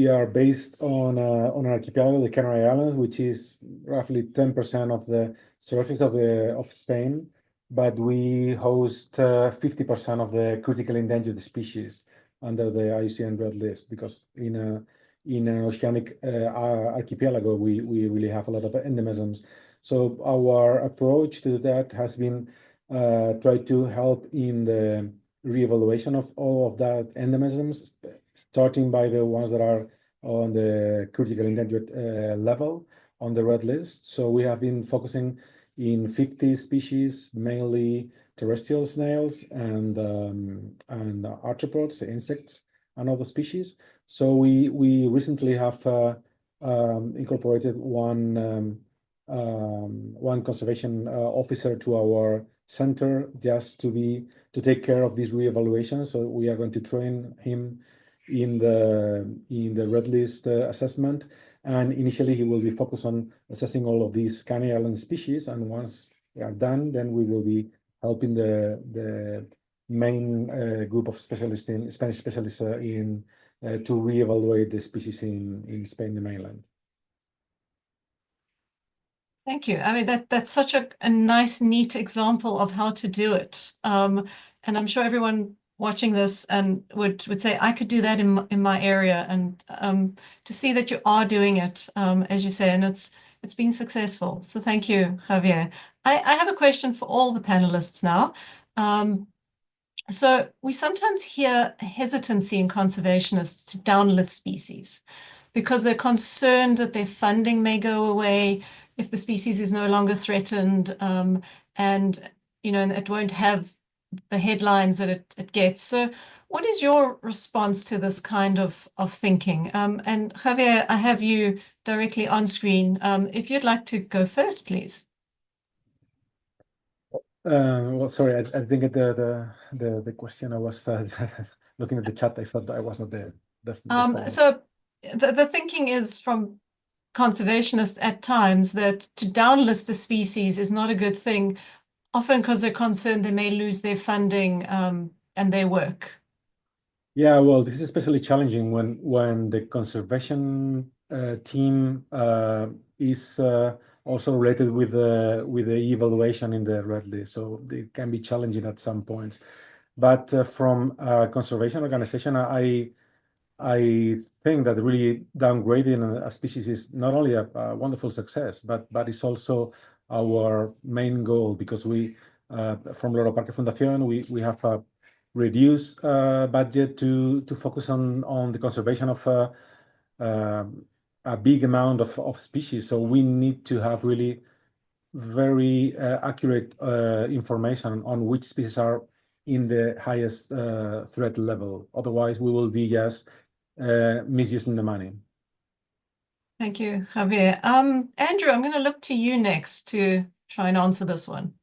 are based on an archipelago, the Canary Islands, which is roughly 10% of the surface of Spain, but we host 50% of the critically endangered species under the IUCN Red List, because in an oceanic archipelago, we really have a lot of endemisms. So our approach to that has been try to help in the reevaluation of all of that endemisms, starting by the ones that are on the critical endangered level on the red list. So we have been focusing in 50 species, mainly terrestrial snails and arthropods, insects, and other species. So we recently have incorporated one conservation officer to our center just to take care of these reevaluations. So we are going to train him in the red list assessment, and initially he will be focused on assessing all of these Canary Island species. And once we are done, then we will be helping the main group of Spanish specialists to reevaluate the species in Spain, the mainland. Thank you. I mean, that's such a nice, neat example of how to do it. And I'm sure everyone watching this and would say, I could do that in my area, and to see that you are doing it, as you say, and it's been successful. So thank you, Javier. I have a question for all the panelists now. So we sometimes hear hesitancy in conservationists to downlist species because they're concerned that their funding may go away if the species is no longer threatened, and it won't have the headlines that it gets. So what is your response to this kind of thinking? And Javier, I have you directly on screen. If you'd like to go first, please. Well, sorry, I didn't get the question. I was looking at the chat. I thought I was not there. So the thinking is from conservationists at times that to downlist a species is not a good thing, often because they're concerned they may lose their funding and their work. Yeah, well, this is especially challenging when the conservation team is also related with the evaluation in the red list, so it can be challenging at some points. But from a conservation organization, I think that really downgrading a species is not only a wonderful success, but it's also our main goal, because we from Loro Parque Fundación we have a reduced budget to focus on the conservation of a big amount of species. So we need to have really very accurate information on which species are in the highest threat level. Otherwise, we will be just misusing the money. Thank you, Javier. Andrew, I'm going to look to you next to try and answer this one.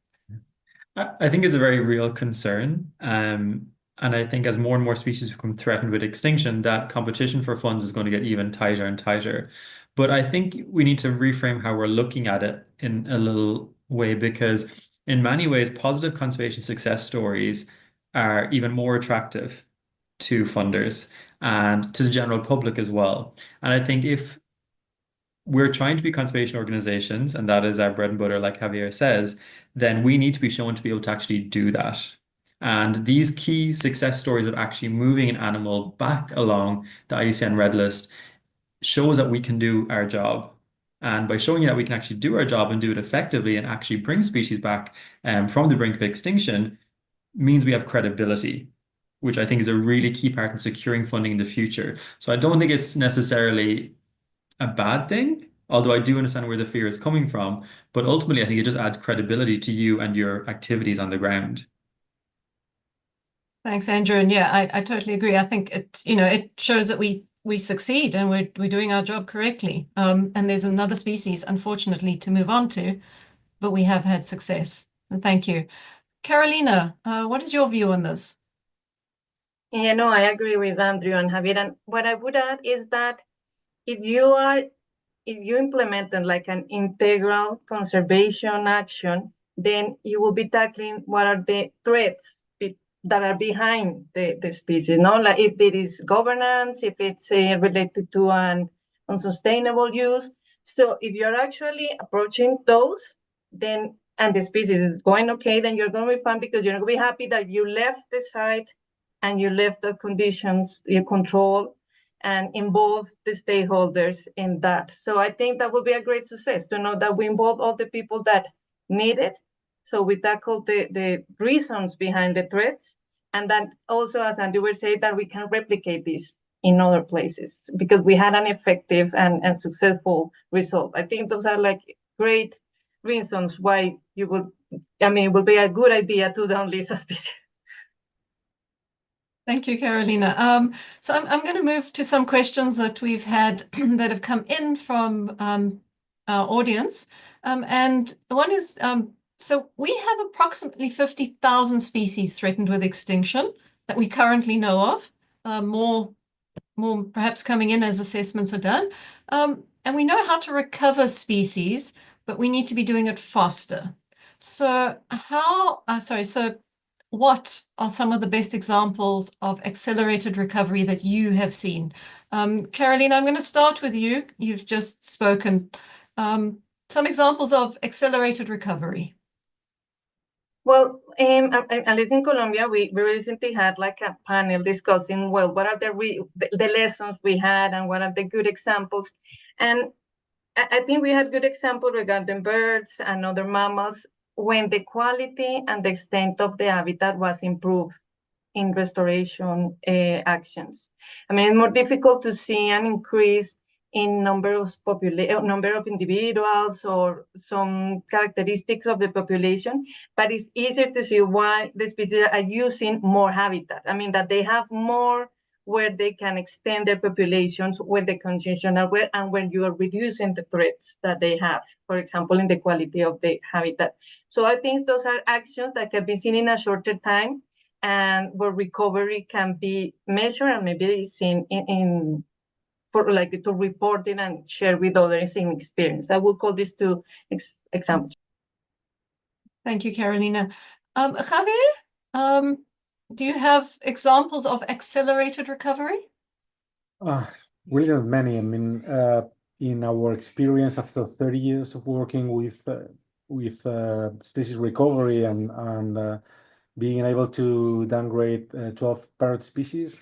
I think it's a very real concern. And I think as more and more species become threatened with extinction, that competition for funds is going to get even tighter and tighter. But I think we need to reframe how we're looking at it in a little way, because in many ways, positive conservation success stories are even more attractive to funders and to the general public as well. And I think if we're trying to be conservation organizations, and that is our bread and butter, like Javier says, then we need to be shown to be able to actually do that. And these key success stories of actually moving an animal back along the IUCN Red List shows that we can do our job. And by showing that we can actually do our job and do it effectively and actually bring species back from the brink of extinction means we have credibility, which I think is a really key part in securing funding in the future. So I don't think it's necessarily a bad thing, although I do understand where the fear is coming from. But ultimately, I think it just adds credibility to you and your activities on the ground. Thanks, Andrew. And yeah, I totally agree. I think it shows that we succeed and we're doing our job correctly. And there's another species, unfortunately, to move on to, but we have had success. So thank you. Carolina, what is your view on this? Yeah, no, I agree with Andrew and Javier. And what I would add is that if you implement like an integral conservation action, then you will be tackling what are the threats that are behind the species, no? Like if there is governance, if it's related to an unsustainable use. So if you're actually approaching those, then and the species is going okay, then you're going to be fine, because you're going to be happy that you left the site and you left the conditions you control and involve the stakeholders in that. So I think that would be a great success, to know that we involve all the people that need it. So we tackle the reasons behind the threats. And then also, as Andy would say, that we can replicate this in other places because we had an effective and successful result. I think those are like great reasons why it would be a good idea to downlist a species. Thank you, Carolina. So I'm going to move to some questions that we've had that have come in from our audience. And the one is, so we have approximately 50,000 species threatened with extinction that we currently know of, more perhaps coming in as assessments are done. And we know how to recover species, but we need to be doing it faster. So what are some of the best examples of accelerated recovery that you have seen? Carolina, I'm going to start with you. You've just spoken. Some examples of accelerated recovery. Well, at least in Colombia, we recently had like a panel discussing, well, what are the lessons we had and what are the good examples. And I think we had good examples regarding birds and other mammals when the quality and the extent of the habitat was improved in restoration actions. I mean, it's more difficult to see an increase in number of individuals or some characteristics of the population, but it's easier to see why the species are using more habitat. I mean, that they have more where they can extend their populations when the conditions are well and when you are reducing the threats that they have, for example, in the quality of the habitat. So I think those are actions that can be seen in a shorter time and where recovery can be measured and maybe seen for like to report it and share with others in experience. I will call these two examples. Thank you, Carolina. Javier, do you have examples of accelerated recovery? Really not many. I mean, in our experience after 30 years of working with species recovery and being able to downgrade 12 parrot species,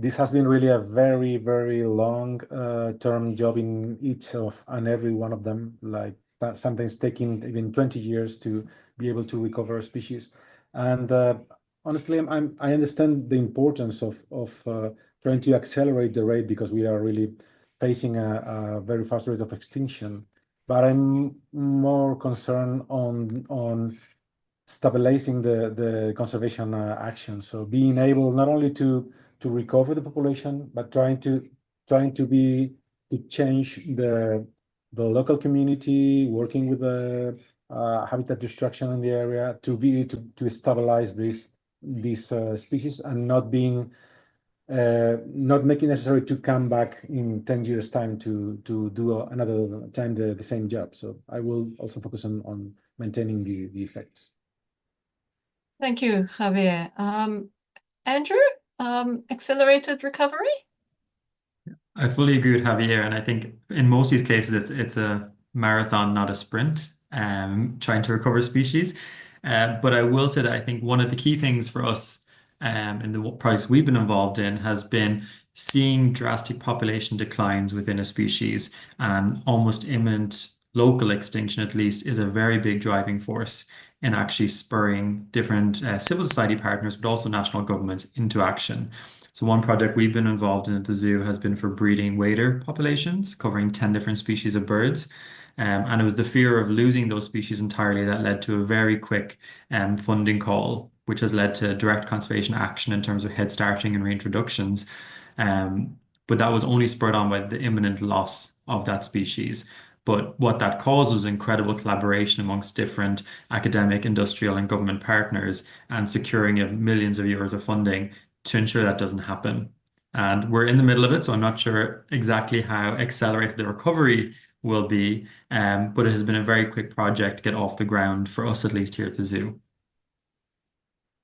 this has been really a very, very long term job in each of and every one of them, like sometimes taking even 20 years to be able to recover a species. And honestly, I understand the importance of trying to accelerate the rate because we are really facing a very fast rate of extinction. But I'm more concerned on stabilizing the conservation action. So being able not only to recover the population, but trying to change the local community, working with the habitat destruction in the area to stabilize these species and not making necessary to come back in 10 years time to do another time the same job. So I will also focus on maintaining the effects. Thank you, Javier. Andrew, accelerated recovery? I fully agree with Javier, and I think in most of these cases it's a marathon, not a sprint, trying to recover species. But I will say that I think one of the key things for us in the projects we've been involved in has been seeing drastic population declines within a species, and almost imminent local extinction at least is a very big driving force in actually spurring different civil society partners, but also national governments into action. So one project we've been involved in at the zoo has been for breeding wader populations, covering 10 different species of birds. And it was the fear of losing those species entirely that led to a very quick funding call, which has led to direct conservation action in terms of head starting and reintroductions. But that was only spurred on by the imminent loss of that species. But what that caused was incredible collaboration amongst different academic, industrial, and government partners, and securing of millions of euros of funding to ensure that doesn't happen. And we're in the middle of it, so I'm not sure exactly how accelerated the recovery will be, but it has been a very quick project to get off the ground for us, at least here at the zoo.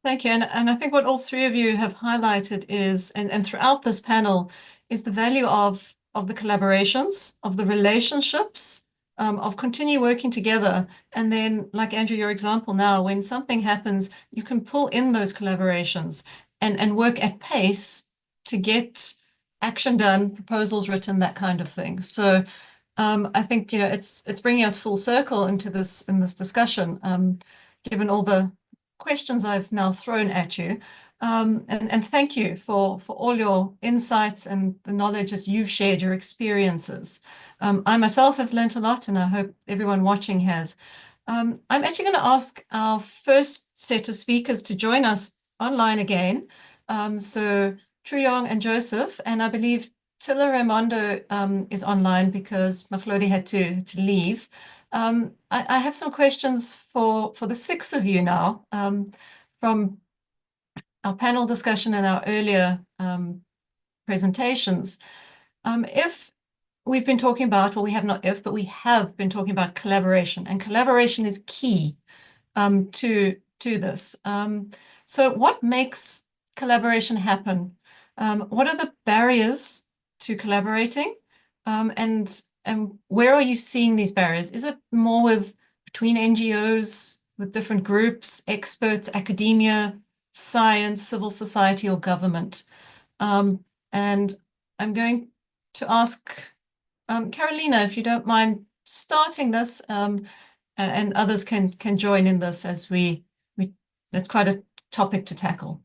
Thank you. And I think what all three of you have highlighted is, and throughout this panel, is the value of the collaborations, of the relationships, of continue working together. And then, like Andrew, your example now, when something happens, you can pull in those collaborations and work at pace to get action done, proposals written, that kind of thing. So I think it's bringing us full circle into this discussion, given all the questions I've now thrown at you. And thank you for all your insights and the knowledge that you've shared, your experiences. I myself have learned a lot, and I hope everyone watching has. I'm actually going to ask our first set of speakers to join us online again. So Truyong and Joseph, and I believe Tilla Raimondo is online because Maklodi had to leave. I have some questions for the six of you now from our panel discussion and our earlier presentations. If we've been talking about, well, we have not if, but we have been talking about collaboration, and collaboration is key to this. So what makes collaboration happen? What are the barriers to collaborating? And where are you seeing these barriers? Is it more between NGOs, with different groups, experts, academia, science, civil society, or government. And I'm going to ask Carolina, if you don't mind starting this, and others can join in this as we that's quite a topic to tackle.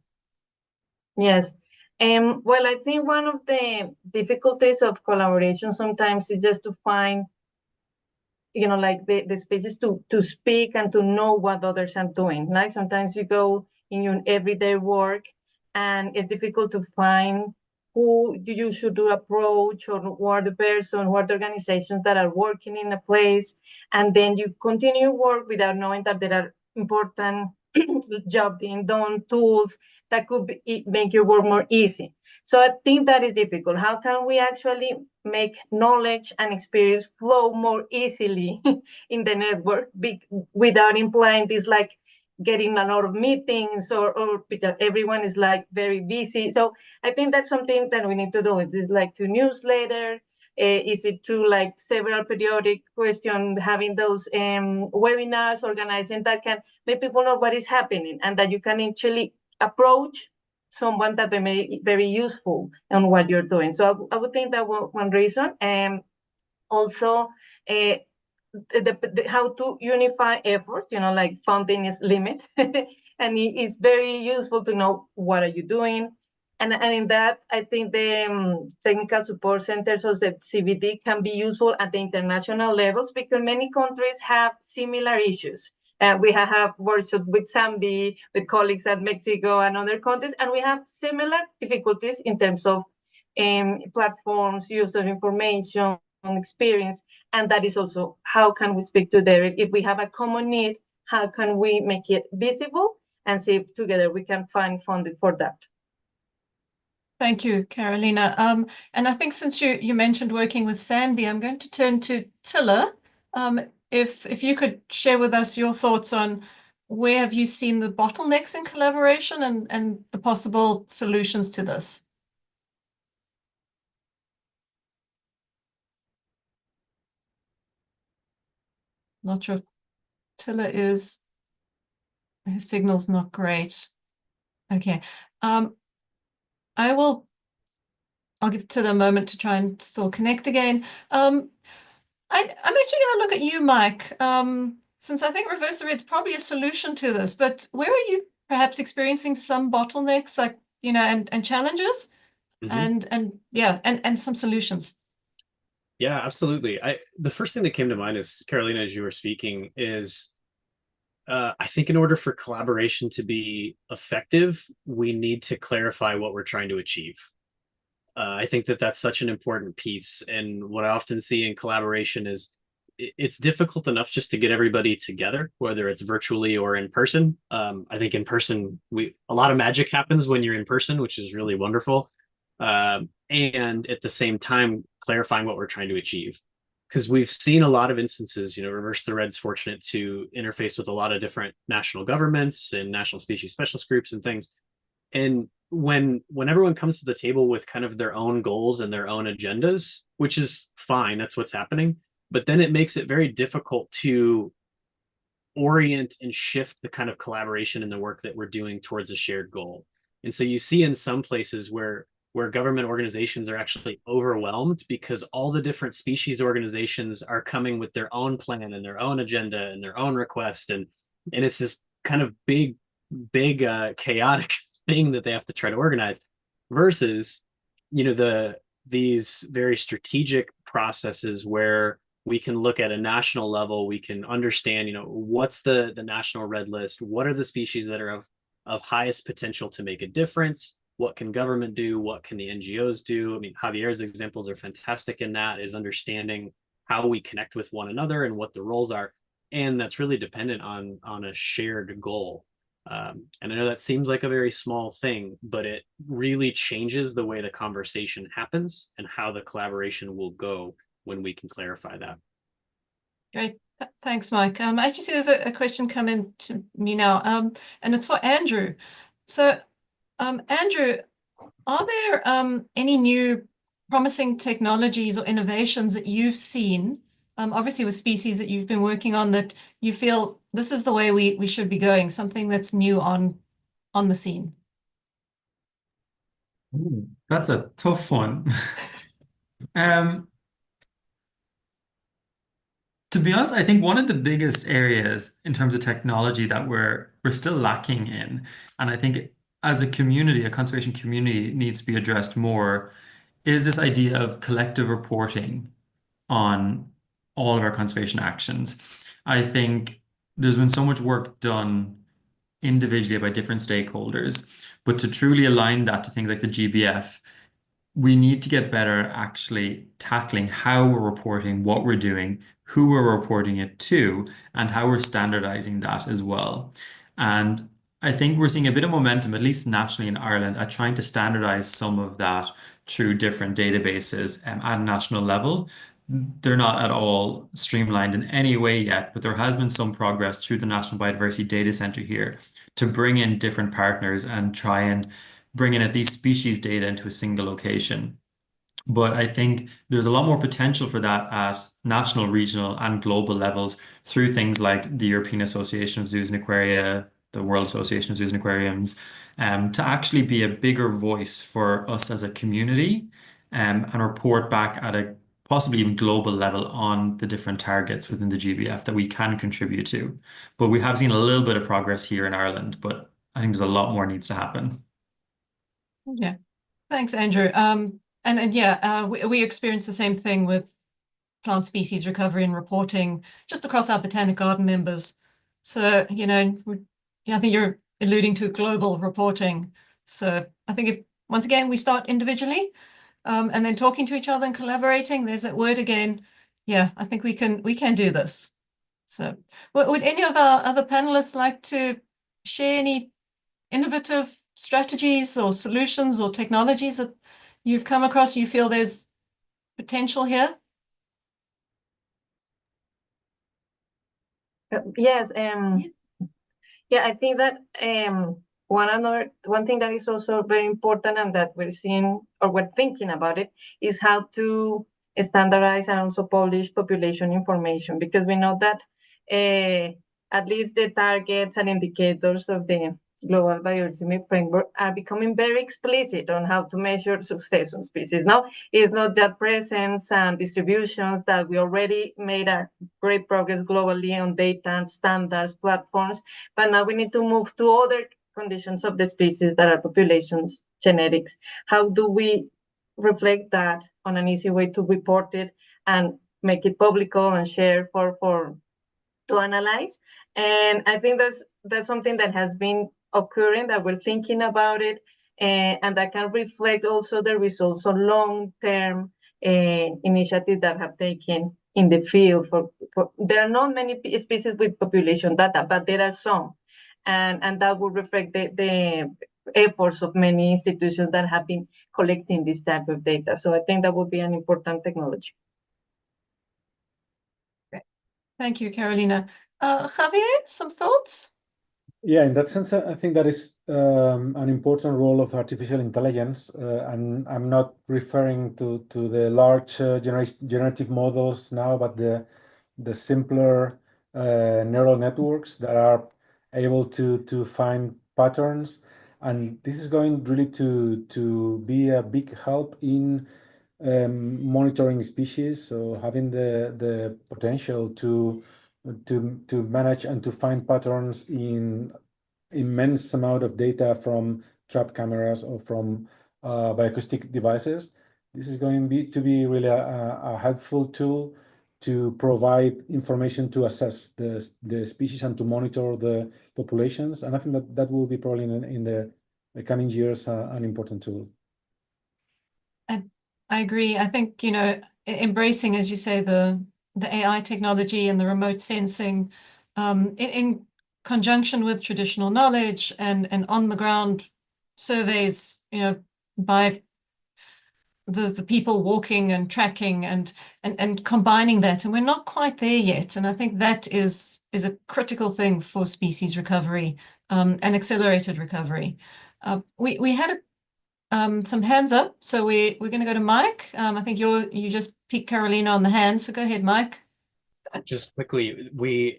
Yes. Well, I think one of the difficulties of collaboration sometimes is just to find, like the spaces to speak and to know what others are doing. Like sometimes you go in your everyday work and it's difficult to find who you should do approach, or who are the person, who are the organizations that are working in a place. And then you continue work without knowing that there are important job being done, tools that could make your work more easy. So I think that is difficult. How can we actually make knowledge and experience flow more easily in the network without implying this like getting a lot of meetings or because everyone is like very busy. So I think that's something that we need to do. Is it like to newsletter? Is it through like several periodic questions, having those webinars, organizing that can make people know what is happening, and that you can actually approach someone that may be very useful on what you're doing. So I would think that one reason. Also, how to unify efforts, like funding is limit. And it's very useful to know what are you doing. And in that, I think the technical support centers of the CBD can be useful at the international levels, because many countries have similar issues. We have workshops with Zambia, with colleagues at Mexico and other countries, and we have similar difficulties in terms of platforms, user information, experience. And that is also how can we speak together. If we have a common need, how can we make it visible and see if together we can find funding for that. Thank you, Carolina. And I think since you mentioned working with Sandy, I'm going to turn to Tilla. If you could share with us your thoughts on where have you seen the bottlenecks in collaboration and the possible solutions to this? Not sure if Tilla is, her signal's not great. Okay. I'll give Tilla a moment to try and still connect again. I'm actually going to look at you, Mike, since I think reverse the red is probably a solution to this, but where are you perhaps experiencing some bottlenecks, like, and challenges, and some solutions? Yeah, absolutely. The first thing that came to mind is, Carolina, as you were speaking, is I think in order for collaboration to be effective, we need to clarify what we're trying to achieve. I think that that's such an important piece. And what I often see in collaboration is it's difficult enough just to get everybody together, whether it's virtually or in person. I think in person, a lot of magic happens when you're in person, which is really wonderful. And at the same time, clarifying what we're trying to achieve. Because we've seen a lot of instances, Reverse the Red's fortunate to interface with a lot of different national governments and national species specialist groups and things. And when everyone comes to the table with kind of their own goals and their own agendas, which is fine, that's what's happening, but then it makes it very difficult to orient and shift the kind of collaboration in the work that we're doing towards a shared goal. And so you see in some places where government organizations are actually overwhelmed because all the different species organizations are coming with their own plan and their own agenda and their own request, and it's this kind of big chaotic thing that they have to try to organize, versus these very strategic processes where we can look at a national level, we can understand what's the national red list, what are the species that are of highest potential to make a difference, what can government do, what can the NGOs do. I mean, Javier's examples are fantastic in that, is understanding how we connect with one another and what the roles are, and that's really dependent on a shared goal. And I know that seems like a very small thing, but it really changes the way the conversation happens and how the collaboration will go when we can clarify that. Great. Thanks, Mike. I actually see there's a question come in to me now, and it's for Andrew. So, Andrew, are there any new promising technologies or innovations that you've seen obviously with species that you've been working on, that you feel this is the way we should be going, something that's new on the scene? Ooh, that's a tough one. Um, to be honest, I think one of the biggest areas in terms of technology that we're still lacking in, and I think as a community, a conservation community needs to be addressed more, is this idea of collective reporting on all of our conservation actions. I think there's been so much work done individually by different stakeholders, but to truly align that to things like the GBF, we need to get better at actually tackling how we're reporting, what we're doing, who we're reporting it to, and how we're standardizing that as well. And I think we're seeing a bit of momentum, at least nationally in Ireland, at trying to standardize some of that through different databases at a national level. They're not at all streamlined in any way yet, but there has been some progress through the National Biodiversity Data Center here to bring in different partners and try and bring in at least species data into a single location. But I think there's a lot more potential for that at national, regional, and global levels through things like the European Association of Zoos and Aquaria, the World Association of Zoos and Aquariums, to actually be a bigger voice for us as a community, and report back at a possibly even global level on the different targets within the GBF that we can contribute to. But we have seen a little bit of progress here in Ireland, but I think there's a lot more needs to happen. Yeah, thanks, Andrew. And yeah, we experience the same thing with plant species recovery and reporting just across our Botanic Garden members. So, you know, I think you're alluding to global reporting. So I think if, once again, we start individually, and then talking to each other and collaborating, there's that word again. Yeah, I think we can do this. So would any of our other panelists like to share any innovative strategies or solutions or technologies that you've come across, you feel there's potential here? Yes, yeah, I think that one thing that is also very important and that we're seeing or we're thinking about it is how to standardize and also publish population information, because we know that at least the targets and indicators of the global biodiversity framework are becoming very explicit on how to measure success on species. Now, it's not that presence and distributions that we already made a great progress globally on data and standards platforms, but now we need to move to other conditions of the species that are populations, genetics. How do we reflect that on an easy way to report it and make it publical and share for to analyze? And I think that's something that has been occurring, that we're thinking about it, and that can reflect also the results on long-term initiatives that have taken in the field. There are not many species with population data, but there are some, and that will reflect the efforts of many institutions that have been collecting this type of data. So I think that would be an important technology. Thank you, Carolina. Javier, some thoughts? Yeah, in that sense, I think that is an important role of artificial intelligence, and I'm not referring to the large generative models now, but the simpler neural networks that are able to find patterns, and this is going really to be a big help in monitoring species. So having the potential to manage and to find patterns in immense amount of data from trap cameras or from bioacoustic devices. This is going to be really a helpful tool to provide information to assess the species and to monitor the populations. And I think that will be probably in the coming years an important tool. I agree. I think, you know, embracing, as you say, the AI technology and the remote sensing, in conjunction with traditional knowledge and on the ground surveys, you know, by the people walking and tracking and combining that. And we're not quite there yet. And I think that is a critical thing for species recovery, and accelerated recovery. We had some hands up, so we're going to go to Mike. I think you just piqued Carolina on the hand, so go ahead, Mike. Just quickly,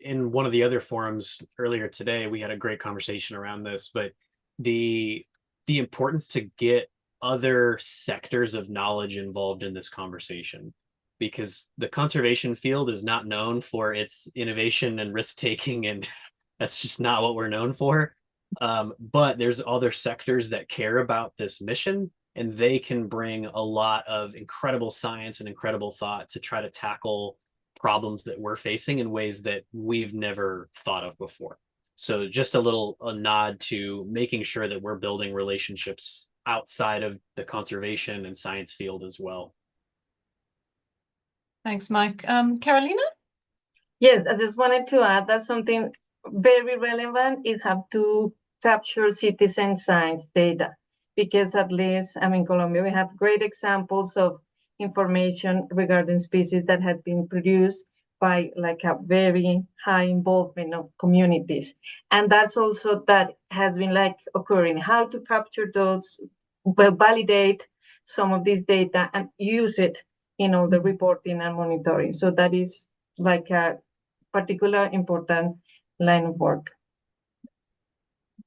in one of the other forums earlier today, we had a great conversation around this, but the importance to get other sectors of knowledge involved in this conversation, because the conservation field is not known for its innovation and risk taking, and that's just not what we're known for. But there's other sectors that care about this mission, and they can bring a lot of incredible science and incredible thought to try to tackle problems that we're facing in ways that we've never thought of before. So just a nod to making sure that we're building relationships outside of the conservation and science field as well. Thanks, Mike. Carolina? Yes, I just wanted to add that something very relevant is how to capture citizen science data, because at least, in Colombia, we have great examples of information regarding species that have been produced by like a very high involvement of communities. And that's also that has been like occurring, how to capture those, validate some of this data and use it in all the reporting and monitoring. So that is like a particular important line of work.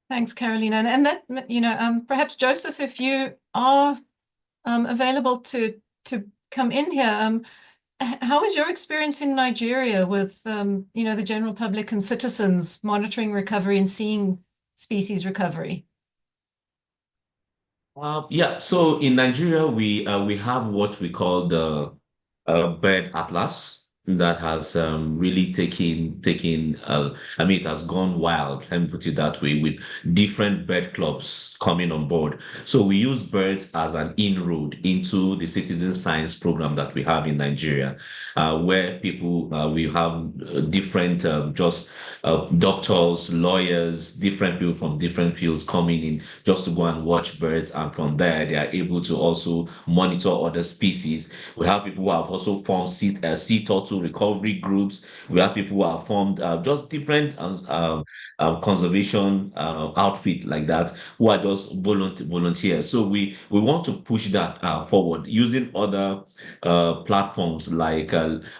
Thanks, Carolina. And that, perhaps Joseph, if you are available to come in here, how is your experience in Nigeria with, the general public and citizens monitoring recovery and seeing species recovery? Yeah, so in Nigeria, we have what we call the bird atlas that has really taken it has gone wild, let me put it that way, with different bird clubs coming on board. So we use birds as an inroad into the citizen science program that we have in Nigeria, where people we have different doctors, lawyers, different people from different fields coming in just to go and watch birds, and from there they are able to also monitor other species. We have people who have also formed sea turtle recovery groups. We have people who have formed just different conservation outfit like that, who are just volunteers. So we want to push that forward using other platforms like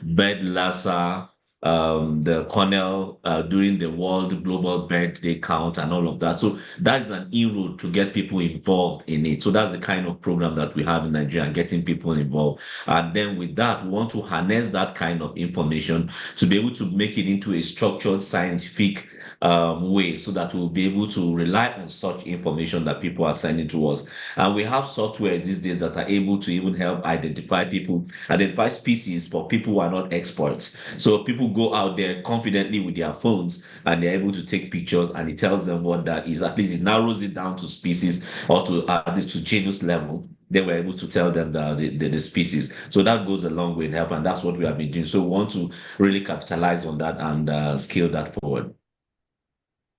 Bird Lassa, the Cornell during the World Global Bird Day count and all of that. So that is an inroad to get people involved in it. So that's the kind of program that we have in Nigeria, getting people involved. And then with that, we want to harness that kind of information to be able to make it into a structured scientific way, so that we'll be able to rely on such information that people are sending to us. And we have software these days that are able to even help identify species for people who are not experts. So people go out there confidently with their phones and they're able to take pictures, and it tells them what that is. At least it narrows it down to species or to genus level. Then we're able to tell them the species. So that goes a long way in help, and that's what we have been doing. So we want to really capitalize on that and scale that forward.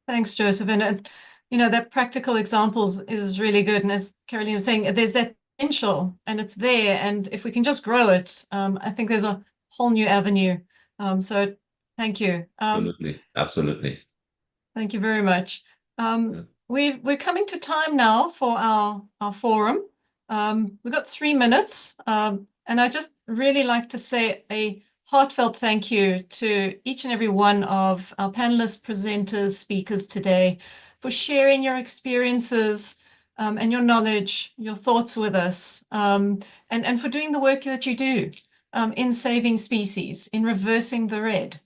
Thanks, Joseph. And, that practical examples is really good. And as Carolina was saying, there's that potential and it's there. And if we can just grow it, I think there's a whole new avenue. So thank you. Absolutely. Thank you very much. We're coming to time now for our forum. We've got 3 minutes. And I just really like to say a heartfelt thank you to each and every one of our panelists, presenters, speakers today for sharing your experiences and your knowledge, your thoughts with us, and for doing the work that you do in saving species, in reversing the red.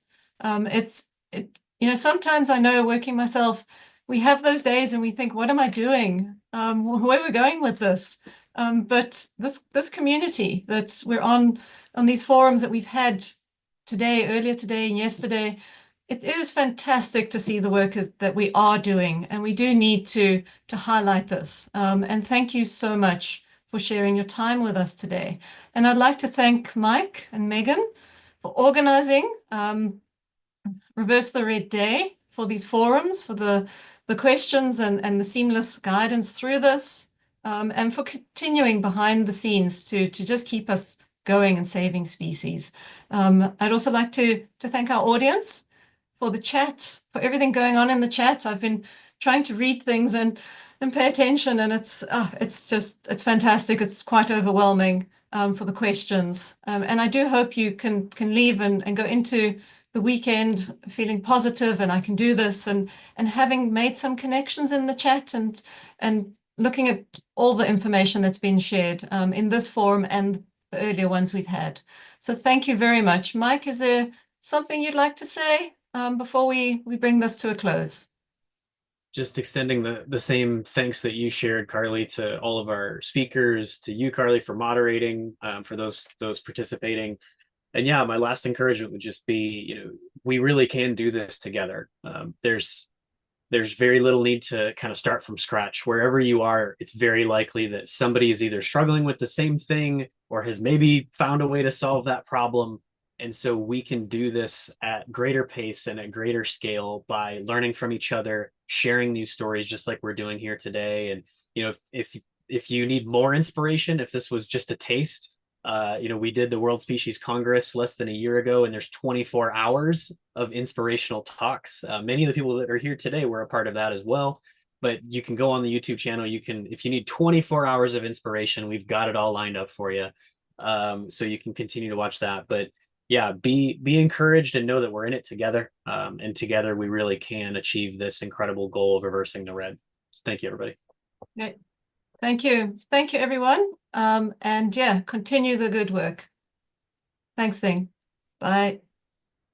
Sometimes I know, working myself, we have those days and we think, what am I doing? Where are we going with this? But this community that we're on these forums that we've had earlier today and yesterday, it is fantastic to see the work that we are doing, and we do need to highlight this. And thank you so much for sharing your time with us today. And I'd like to thank Mike and Megan for organizing Reverse the Red Day, for these forums, for the questions and the seamless guidance through this, and for continuing behind the scenes to just keep us going and saving species. I'd also like to thank our audience for the chat, for everything going on in the chat. I've been trying to read things and pay attention, and it's fantastic. It's quite overwhelming. for the questions. And I do hope you can leave and go into the weekend feeling positive, and I can do this, and having made some connections in the chat, and looking at all the information that's been shared in this forum and the earlier ones we've had. So thank you very much. Mike, is there something you'd like to say before we bring this to a close? Just extending the same thanks that you shared, Carly, to all of our speakers, to you, Carly, for moderating, for those participating. And yeah, my last encouragement would just be, we really can do this together. There's very little need to kind of start from scratch. Wherever you are, it's very likely that somebody is either struggling with the same thing or has maybe found a way to solve that problem. And so we can do this at greater pace and at greater scale by learning from each other, sharing these stories just like we're doing here today. And, if you need more inspiration, if this was just a taste, we did the World Species Congress less than a year ago, and there's 24 hours of inspirational talks. Many of the people that are here today were a part of that as well. But you can go on the YouTube channel. If you need 24 hours of inspiration, we've got it all lined up for you. So you can continue to watch that. But yeah, be encouraged and know that we're in it together. And together we really can achieve this incredible goal of reversing the red. So thank you, everybody. Great. Thank you. Thank you, everyone. And yeah, continue the good work. Thanks, Thing. Bye.